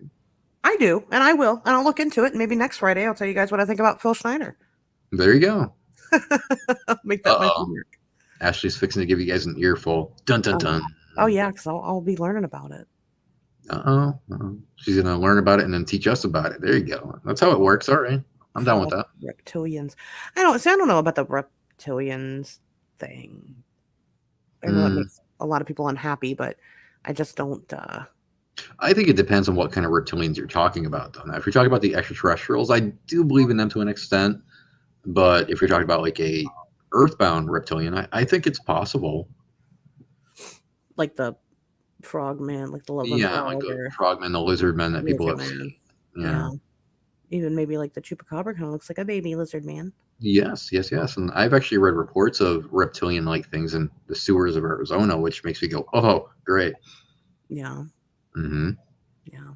Speaker 2: I do, and I will, and I'll look into it. And maybe next Friday I'll tell you guys what I think about Phil Schneider.
Speaker 1: there you go.
Speaker 2: I'll make that
Speaker 1: Uh
Speaker 2: my
Speaker 1: oh,
Speaker 2: homework.
Speaker 1: Ashley's fixing to give you guys an earful. Dun dun
Speaker 2: Oh,
Speaker 1: dun.
Speaker 2: oh yeah, because I'll be learning about it.
Speaker 1: Uh-oh. Uh-oh. She's gonna learn about it and then teach us about it. There you go. That's how it works. All right. I'm down with
Speaker 2: Called
Speaker 1: that.
Speaker 2: reptilians. I don't see. I don't know about the reptilians thing. I know that
Speaker 1: Mm,
Speaker 2: makes a lot of people unhappy, but I just don't.
Speaker 1: I think it depends on what kind of reptilians you're talking about, though. Now, if you're talking about the extraterrestrials, I do believe in them to an extent. But if you're talking about like a earthbound reptilian, I think it's possible.
Speaker 2: Like the frog man, like the Loveland
Speaker 1: Yeah, like
Speaker 2: frog
Speaker 1: the
Speaker 2: or
Speaker 1: frogmen, the lizard men that people
Speaker 2: lizard
Speaker 1: have seen.
Speaker 2: man.
Speaker 1: Yeah.
Speaker 2: Yeah, even maybe like the chupacabra kind of looks like a baby lizard man.
Speaker 1: Yes, yes, yes. And I've actually read reports of reptilian like things in the sewers of Arizona, which makes me go, oh, great.
Speaker 2: Yeah,
Speaker 1: Hmm.
Speaker 2: yeah.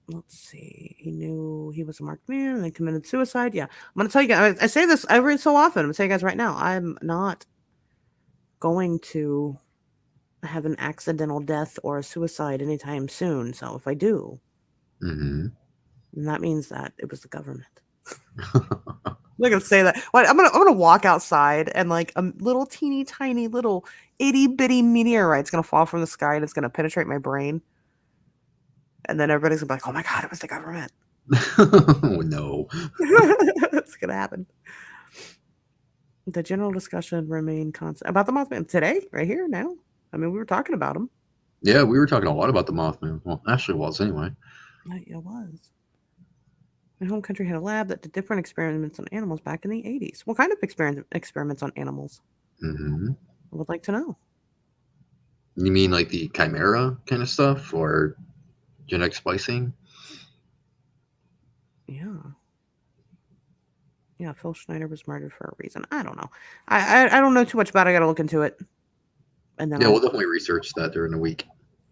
Speaker 2: Let's see. He knew he was a marked man and then committed suicide. Yeah, I'm gonna tell you guys. I say this every so often. I'm gonna tell you guys right now. I'm not going to have an accidental death or a suicide anytime soon. So if I do,
Speaker 1: Hmm.
Speaker 2: then that means that it was the government. I'm not gonna say that. What I'm gonna walk outside and like a little teeny tiny little itty bitty meteorite's gonna fall from the sky and it's gonna penetrate my brain. And then everybody's gonna be like, "Oh my god, it was the government."
Speaker 1: Oh, no.
Speaker 2: It's gonna happen. The general discussion remained constant about the Mothman today, right here now. I mean, we were talking about him.
Speaker 1: Yeah, we were talking a lot about the Mothman. Well, Ashley was anyway.
Speaker 2: It was. My home country had a lab that did different experiments on animals back in the 80s. What kind of experiments on animals?
Speaker 1: Hmm.
Speaker 2: I would like to know.
Speaker 1: You mean like the chimera kind of stuff or genetic splicing?
Speaker 2: Yeah. Yeah, Phil Schneider was murdered for a reason. I don't know. I don't know too much about it. I gotta look into it. And then
Speaker 1: Yeah, we'll definitely research that during the week.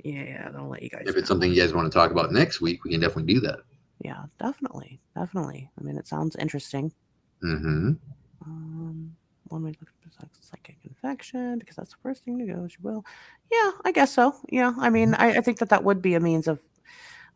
Speaker 2: yeah, I'll let you guys
Speaker 1: If it's
Speaker 2: know.
Speaker 1: something you guys want to talk about next week, we can definitely do that.
Speaker 2: Yeah, definitely. Definitely. I mean, it sounds interesting.
Speaker 1: Hmm.
Speaker 2: Um, one way to look at psychic infection because that's the first thing to go, as you will. Yeah, I guess so. Yeah, I mean, I think that that would be a means of,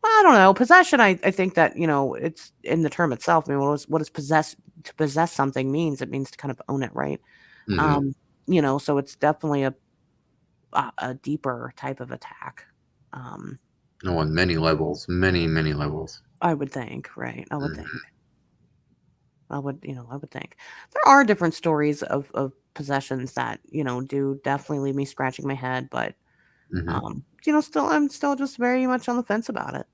Speaker 2: well, I don't know, possession. I think that it's in the term itself. I mean, what is possess to possess something means? It means to kind of own it, right?
Speaker 1: Hmm.
Speaker 2: Um, so it's definitely a deeper type of attack. Um,
Speaker 1: Oh, on many levels, many levels.
Speaker 2: I would think, right? I would think.
Speaker 1: Hmm.
Speaker 2: I would think there are different stories of possessions that do definitely leave me scratching my head, but
Speaker 1: Hmm.
Speaker 2: still I'm still just very much on the fence about it.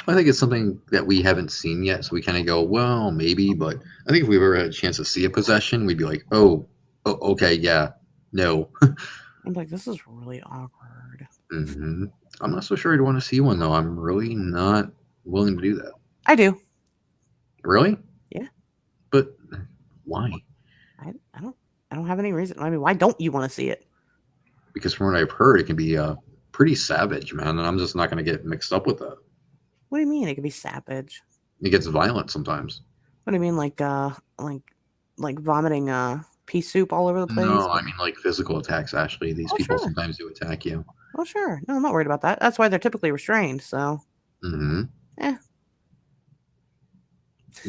Speaker 1: I think it's something that we haven't seen yet, so we kind of go, well, maybe. But I think if we ever had a chance to see a possession, we'd be like, oh, okay, yeah, no.
Speaker 2: I'm like, this is really awkward.
Speaker 1: Hmm. I'm not so sure I'd want to see one though. I'm really not willing to do that.
Speaker 2: I do.
Speaker 1: Really?
Speaker 2: Yeah.
Speaker 1: But why?
Speaker 2: I don't have any reason. I mean, why don't you want to see it?
Speaker 1: Because from what I've heard, it can be pretty savage, man, and I'm just not going to get mixed up with that.
Speaker 2: What do you mean? It could be savage.
Speaker 1: It gets violent sometimes.
Speaker 2: What do you mean, like vomiting? pea soup all over the place.
Speaker 1: No, I mean like physical attacks. Actually, these
Speaker 2: Oh,
Speaker 1: people
Speaker 2: sure.
Speaker 1: sometimes do attack you.
Speaker 2: Oh, sure. No, I'm not worried about that. That's why they're typically restrained. So,
Speaker 1: Hmm.
Speaker 2: eh,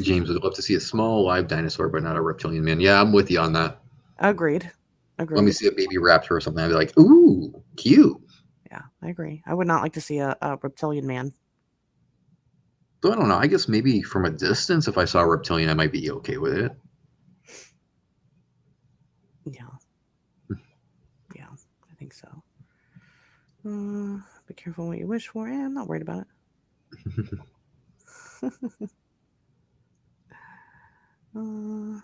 Speaker 1: James would love to see a small live dinosaur, but not a reptilian man. Yeah, I'm with you on that.
Speaker 2: agreed.
Speaker 1: Let me
Speaker 2: Agreed.
Speaker 1: see a baby raptor or something. I'd be like, ooh, cute.
Speaker 2: Yeah, I agree. I would not like to see a reptilian man.
Speaker 1: So I don't know. I guess maybe from a distance, if I saw a reptilian, I might be okay with it.
Speaker 2: Yeah, yeah, I think so. Be careful what you wish for. I'm not worried about it. uh,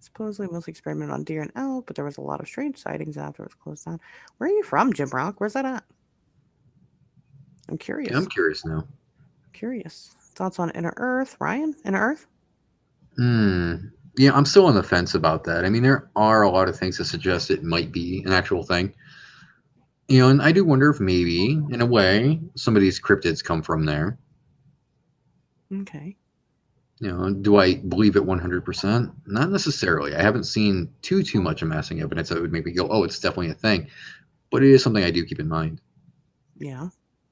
Speaker 2: Supposedly mostly experimented on deer and elk, but there was a lot of strange sightings after it was closed down. Where are you from, Jim Rock? Where's that at? I'm
Speaker 1: Yeah, I'm
Speaker 2: curious.
Speaker 1: curious now.
Speaker 2: Curious. Thoughts on Inner Earth, Ryan? Inner Earth?
Speaker 1: Hmm. Yeah, I'm still on the fence about that. I mean, there are a lot of things that suggest it might be an actual thing. And I do wonder if maybe, in a way, some of these cryptids come from there.
Speaker 2: Okay.
Speaker 1: Do I believe it 100%? Not necessarily. I haven't seen too much amassing evidence that would make me go, "Oh, it's definitely a thing." But it is something I do keep in mind.
Speaker 2: Yeah.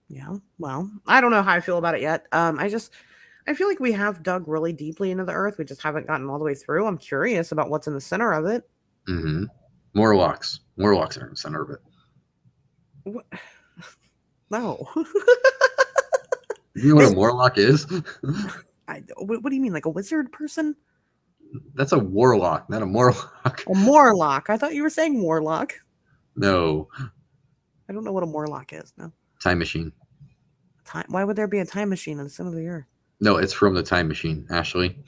Speaker 2: Yeah. Well, I don't know how I feel about it yet. I feel like we have dug really deeply into the earth. We just haven't gotten all the way through. I'm curious about what's in the center of it.
Speaker 1: Hmm. Morlocks. Morlocks are in the center of it.
Speaker 2: What? No.
Speaker 1: You know what a
Speaker 2: Hey,
Speaker 1: Morlock is?
Speaker 2: what do you mean, like a wizard person?
Speaker 1: That's a warlock, not a Morlock.
Speaker 2: A Morlock. I thought you were saying Warlock.
Speaker 1: No,
Speaker 2: I don't know what a Morlock is. No.
Speaker 1: time machine.
Speaker 2: Time. Why would there be a time machine in the center of the earth?
Speaker 1: No, it's from the Time Machine, Ashley.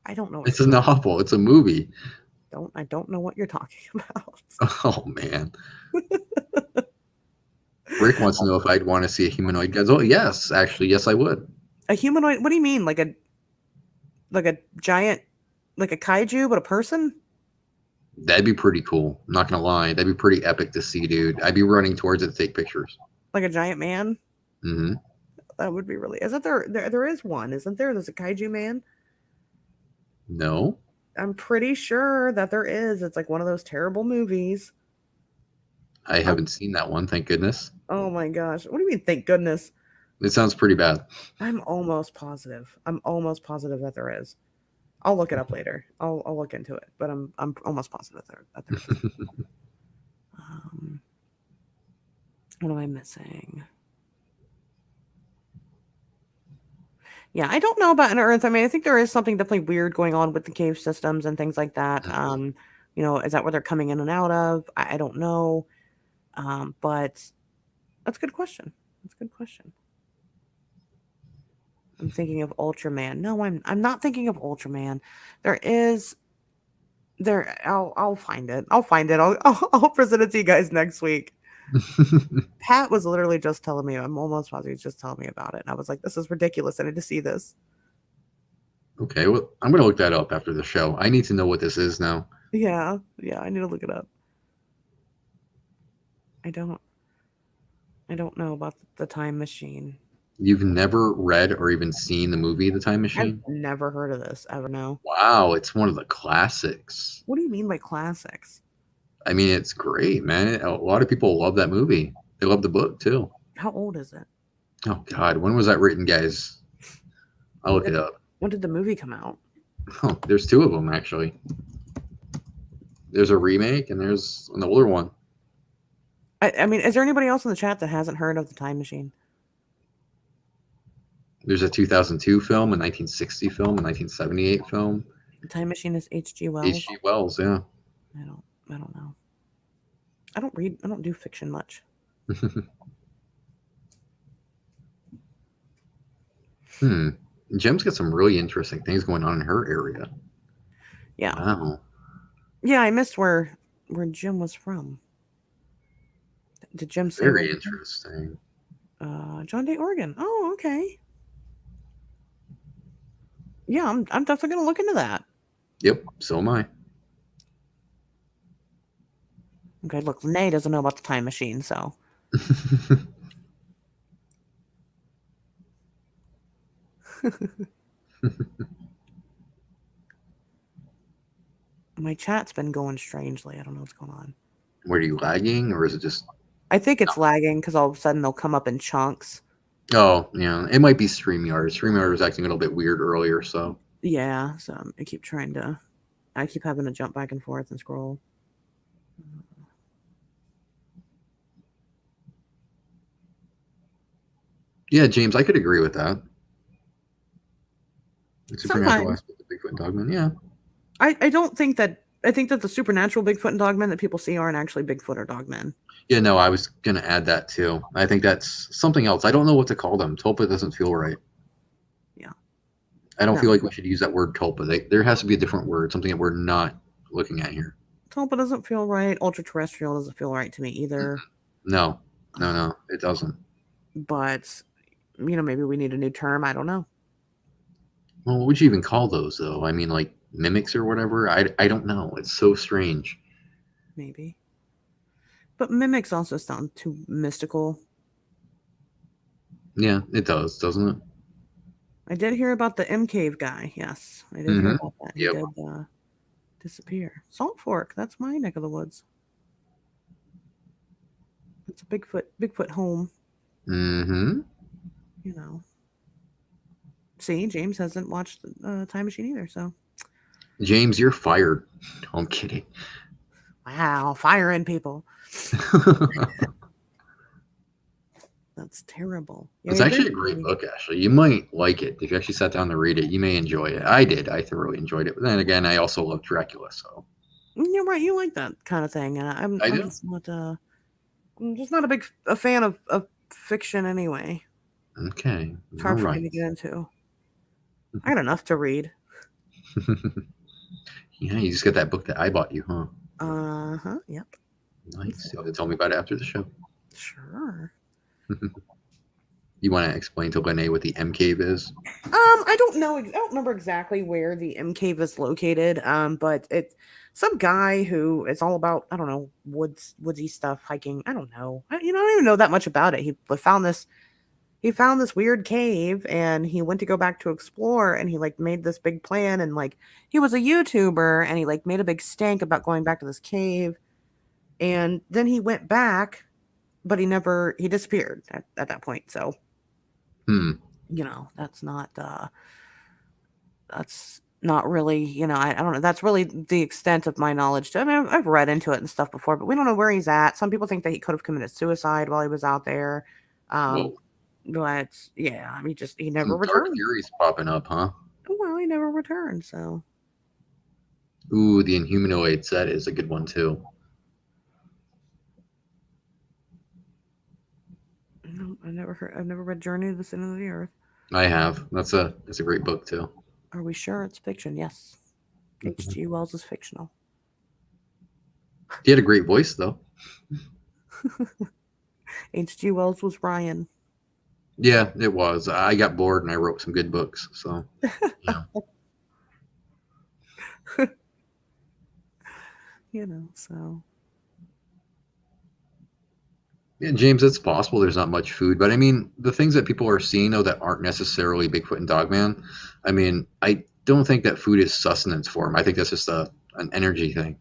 Speaker 2: I don't know what
Speaker 1: It's
Speaker 2: you're
Speaker 1: a
Speaker 2: talking.
Speaker 1: novel. It's a movie.
Speaker 2: I don't know what you're talking about.
Speaker 1: Oh man. Rick wants to know if I'd want to see a humanoid guys. Oh yes, actually, yes, I would.
Speaker 2: A humanoid? What do you mean? Like a giant, like a kaiju, but a person?
Speaker 1: That'd be pretty cool. I'm not gonna lie. That'd be pretty epic to see, dude. I'd be running towards it to take pictures.
Speaker 2: Like a giant man?
Speaker 1: Hmm.
Speaker 2: That would be really. Isn't there? There is one, isn't there? There's a kaiju man.
Speaker 1: No,
Speaker 2: I'm pretty sure that there is. It's like one of those terrible movies.
Speaker 1: I
Speaker 2: I'm,
Speaker 1: haven't seen that one. Thank goodness.
Speaker 2: oh my gosh. What do you mean? Thank goodness.
Speaker 1: It sounds pretty bad.
Speaker 2: I'm almost positive. I'm almost positive that there is. I'll look it up later. I'll look into it, but I'm almost positive that there is. Um, what am I missing? Yeah, I don't know about Inner Earth. I mean, I think there is something definitely weird going on with the cave systems and things like that. Is that where they're coming in and out of? I don't know. But that's a good question. That's a good question. I'm thinking of Ultraman. No, I'm not thinking of Ultraman. There is there. I'll find it. I'll find it. I'll present it to you guys next week. Pat was literally just telling me. I'm almost positive he's just telling me about it, and I was like, "This is ridiculous. I need to see this."
Speaker 1: Okay, well, I'm gonna look that up after the show. I need to know what this is now.
Speaker 2: Yeah, yeah. I need to look it up. I don't. I don't know about the time machine.
Speaker 1: You've never read or even seen the movie The Time
Speaker 2: I've
Speaker 1: Machine?
Speaker 2: never heard of this ever. No.
Speaker 1: Wow, it's one of the classics.
Speaker 2: What do you mean by classics?
Speaker 1: I mean, it's great, man. A lot of people love that movie. They love the book too.
Speaker 2: How old is it?
Speaker 1: Oh God, when was that written, guys? I'll
Speaker 2: When
Speaker 1: look
Speaker 2: did
Speaker 1: it up.
Speaker 2: when did the movie come out?
Speaker 1: Oh, there's two of them actually. There's a remake and there's an older one.
Speaker 2: I mean, is there anybody else in the chat that hasn't heard of the time machine?
Speaker 1: There's a 2002 film, a 1960 film, a 1978 film.
Speaker 2: The time machine is H.G. Wells.
Speaker 1: H.G. Wells, yeah.
Speaker 2: I don't. I don't know. I don't read. I don't do fiction much.
Speaker 1: Hmm. Jem's got some really interesting things going on in her area.
Speaker 2: Yeah.
Speaker 1: Wow.
Speaker 2: Yeah. I missed where Jim was from. Did Jim say where?
Speaker 1: Very interesting.
Speaker 2: John Day, Oregon. Oh, okay. Yeah, I'm definitely gonna look into that.
Speaker 1: Yep, so am I.
Speaker 2: Okay, look, Lene doesn't know about the time machine, so My chat's been going strangely. I don't know what's going on.
Speaker 1: Were you lagging, or is it just?
Speaker 2: I think it's lagging because all of a sudden they'll come up in chunks.
Speaker 1: Oh, yeah, it might be StreamYard. StreamYard was acting a little bit weird earlier, so
Speaker 2: Yeah, so I keep trying to. I keep having to jump back and forth and scroll.
Speaker 1: yeah, James, I could agree with that. The supernatural
Speaker 2: Sometimes
Speaker 1: aspect of Bigfoot and Dogman, yeah.
Speaker 2: I don't think that I think that the supernatural Bigfoot and Dogmen that people see aren't actually Bigfoot or Dogmen.
Speaker 1: Yeah, no, I was gonna add that too. I think that's something else. I don't know what to call them. Tulpa doesn't feel right.
Speaker 2: Yeah,
Speaker 1: I don't
Speaker 2: no,
Speaker 1: feel like we should use that word tulpa. There has to be a different word, something that we're not looking at here.
Speaker 2: Tulpa doesn't feel right. Ultra terrestrial doesn't feel right to me
Speaker 1: Mm,
Speaker 2: either.
Speaker 1: no, no,
Speaker 2: Um,
Speaker 1: no, it doesn't.
Speaker 2: but maybe we need a new term. I don't know.
Speaker 1: Well, what would you even call those though? I mean, like mimics or whatever. I don't know. It's so strange.
Speaker 2: Maybe, but mimics also sound too mystical.
Speaker 1: Yeah, it does, doesn't it?
Speaker 2: I did hear about the M Cave guy. Yes, I did hear
Speaker 1: Mm-hmm.
Speaker 2: about that. He
Speaker 1: Yep.
Speaker 2: did disappear. Salt Fork. That's my neck of the woods. It's a Bigfoot home.
Speaker 1: Mm-hmm.
Speaker 2: You know. See, James hasn't watched Time Machine either. So
Speaker 1: James, you're fired. No, I'm kidding.
Speaker 2: wow, firing people. That's terrible. Yeah,
Speaker 1: It's
Speaker 2: he did.
Speaker 1: actually a great book, Ashley. You might like it. If you actually sat down to read it, you may enjoy it. I did. I thoroughly enjoyed it. But then again, I also love Dracula, so
Speaker 2: You're right. You like that kind of thing, and
Speaker 1: I
Speaker 2: I'm
Speaker 1: do.
Speaker 2: just not. I'm just not a fan of fiction anyway.
Speaker 1: Okay.
Speaker 2: It's
Speaker 1: All
Speaker 2: hard for me
Speaker 1: right.
Speaker 2: to get into. I got enough to read.
Speaker 1: Yeah, you just got that book that I bought you, huh?
Speaker 2: Uh-huh. Yep.
Speaker 1: Nice. You'll have to tell me about it after the show.
Speaker 2: Sure.
Speaker 1: You want to explain to Lene what the M cave is?
Speaker 2: I don't know. I don't remember exactly where the M cave is located. But it's some guy who it's all about. I don't know woodsy stuff, hiking. I don't know. I don't even know that much about it. He found this. He found this weird cave, and he went to go back to explore, and he like made this big plan, and like he was a YouTuber, and he like made a big stink about going back to this cave, and then he went back, but he disappeared at that point. So
Speaker 1: Hmm.
Speaker 2: that's not really, I don't know. That's really the extent of my knowledge. I mean, I've read into it and stuff before, but we don't know where he's at. Some people think that he could have committed suicide while he was out there. Um,
Speaker 1: Whoa.
Speaker 2: but yeah, I mean, he never
Speaker 1: Some dark
Speaker 2: returned.
Speaker 1: theories popping up, huh?
Speaker 2: Well, he never returned. So
Speaker 1: Ooh, the Inhumanoids. That is a good one too.
Speaker 2: no, I've never read Journey to the Center of the Earth.
Speaker 1: I have. That's a great book too.
Speaker 2: Are we sure it's fiction? Yes.
Speaker 1: Mhm.
Speaker 2: H.G. Wells is fictional.
Speaker 1: He had a great voice though.
Speaker 2: H.G. Wells was Ryan.
Speaker 1: Yeah, it was. I got bored and I wrote some good books. So yeah.
Speaker 2: So
Speaker 1: Yeah, James, it's possible there's not much food, but I mean, the things that people are seeing though that aren't necessarily Bigfoot and Dogman, I mean, I don't think that food is sustenance for them. I think that's just an energy thing.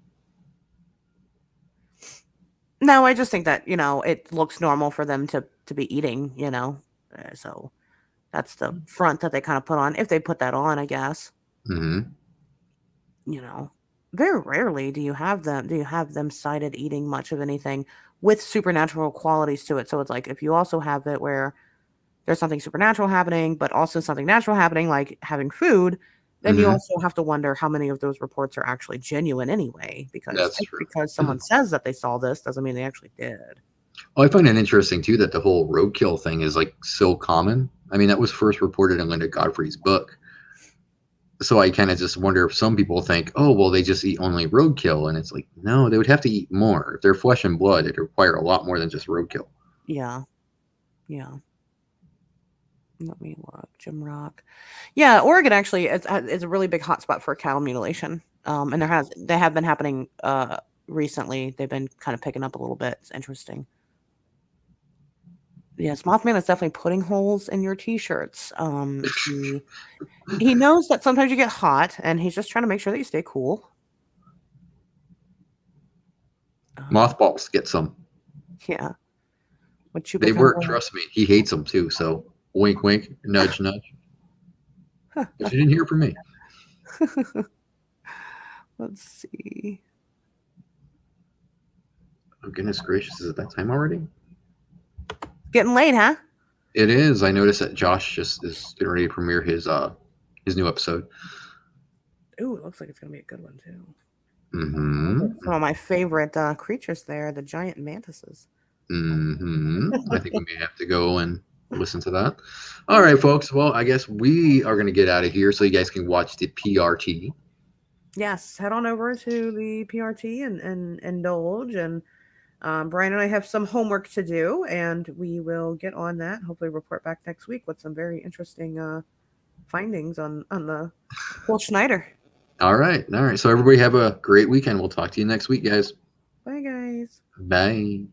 Speaker 2: no, I just think that it looks normal for them to be eating. So that's the front that they kind of put on. If they put that on, I guess.
Speaker 1: Hmm.
Speaker 2: You know, Very rarely do you have them cited eating much of anything with supernatural qualities to it. So it's like if you also have it where there's something supernatural happening, but also something natural happening, like having food, then you
Speaker 1: Hmm.
Speaker 2: also have to wonder how many of those reports are actually genuine anyway. Because
Speaker 1: That's
Speaker 2: just
Speaker 1: true.
Speaker 2: because someone says that they saw this doesn't mean they actually did.
Speaker 1: Well, I find it interesting too that the whole roadkill thing is like so common. I mean, that was first reported in Linda Godfrey's book. So I kind of just wonder if some people think, oh, well, they just eat only roadkill. And it's like, no, they would have to eat more. If they're flesh and blood, it'd require a lot more than just roadkill.
Speaker 2: Yeah, yeah. Let me look. Jim Rock. Yeah, Oregon actually is a really big hotspot for cow mutilation. And they have been happening recently. They've been kind of picking up a little bit. It's interesting. Yes, Mothman is definitely putting holes in your t-shirts. He knows that sometimes you get hot, and he's just trying to make sure that you stay cool.
Speaker 1: Mothballs get some.
Speaker 2: Yeah. What
Speaker 1: They work.
Speaker 2: chupacabra?
Speaker 1: Trust me. He hates them too. So wink, wink, nudge, nudge. But you didn't hear from me.
Speaker 2: Let's see.
Speaker 1: Oh, goodness gracious. Is it that time already?
Speaker 2: Getting late, huh?
Speaker 1: It is. I noticed that Josh just is getting ready to premiere his new episode.
Speaker 2: Ooh, it looks like it's gonna be a good one too.
Speaker 1: Mm-hmm.
Speaker 2: Some of my favorite creatures there, the giant mantises.
Speaker 1: Mm-hmm. I think we may have to go and listen to that. All right, folks. Well, I guess we are going to get out of here so you guys can watch the PRT.
Speaker 2: Yes, head on over to the PRT and indulge. And Brian and I have some homework to do, and we will get on that. Hopefully, report back next week with some very interesting findings on the whole Schneider.
Speaker 1: All right. All right. So everybody have a great weekend. We'll talk to you next week, guys.
Speaker 2: Bye, guys.
Speaker 1: Bye.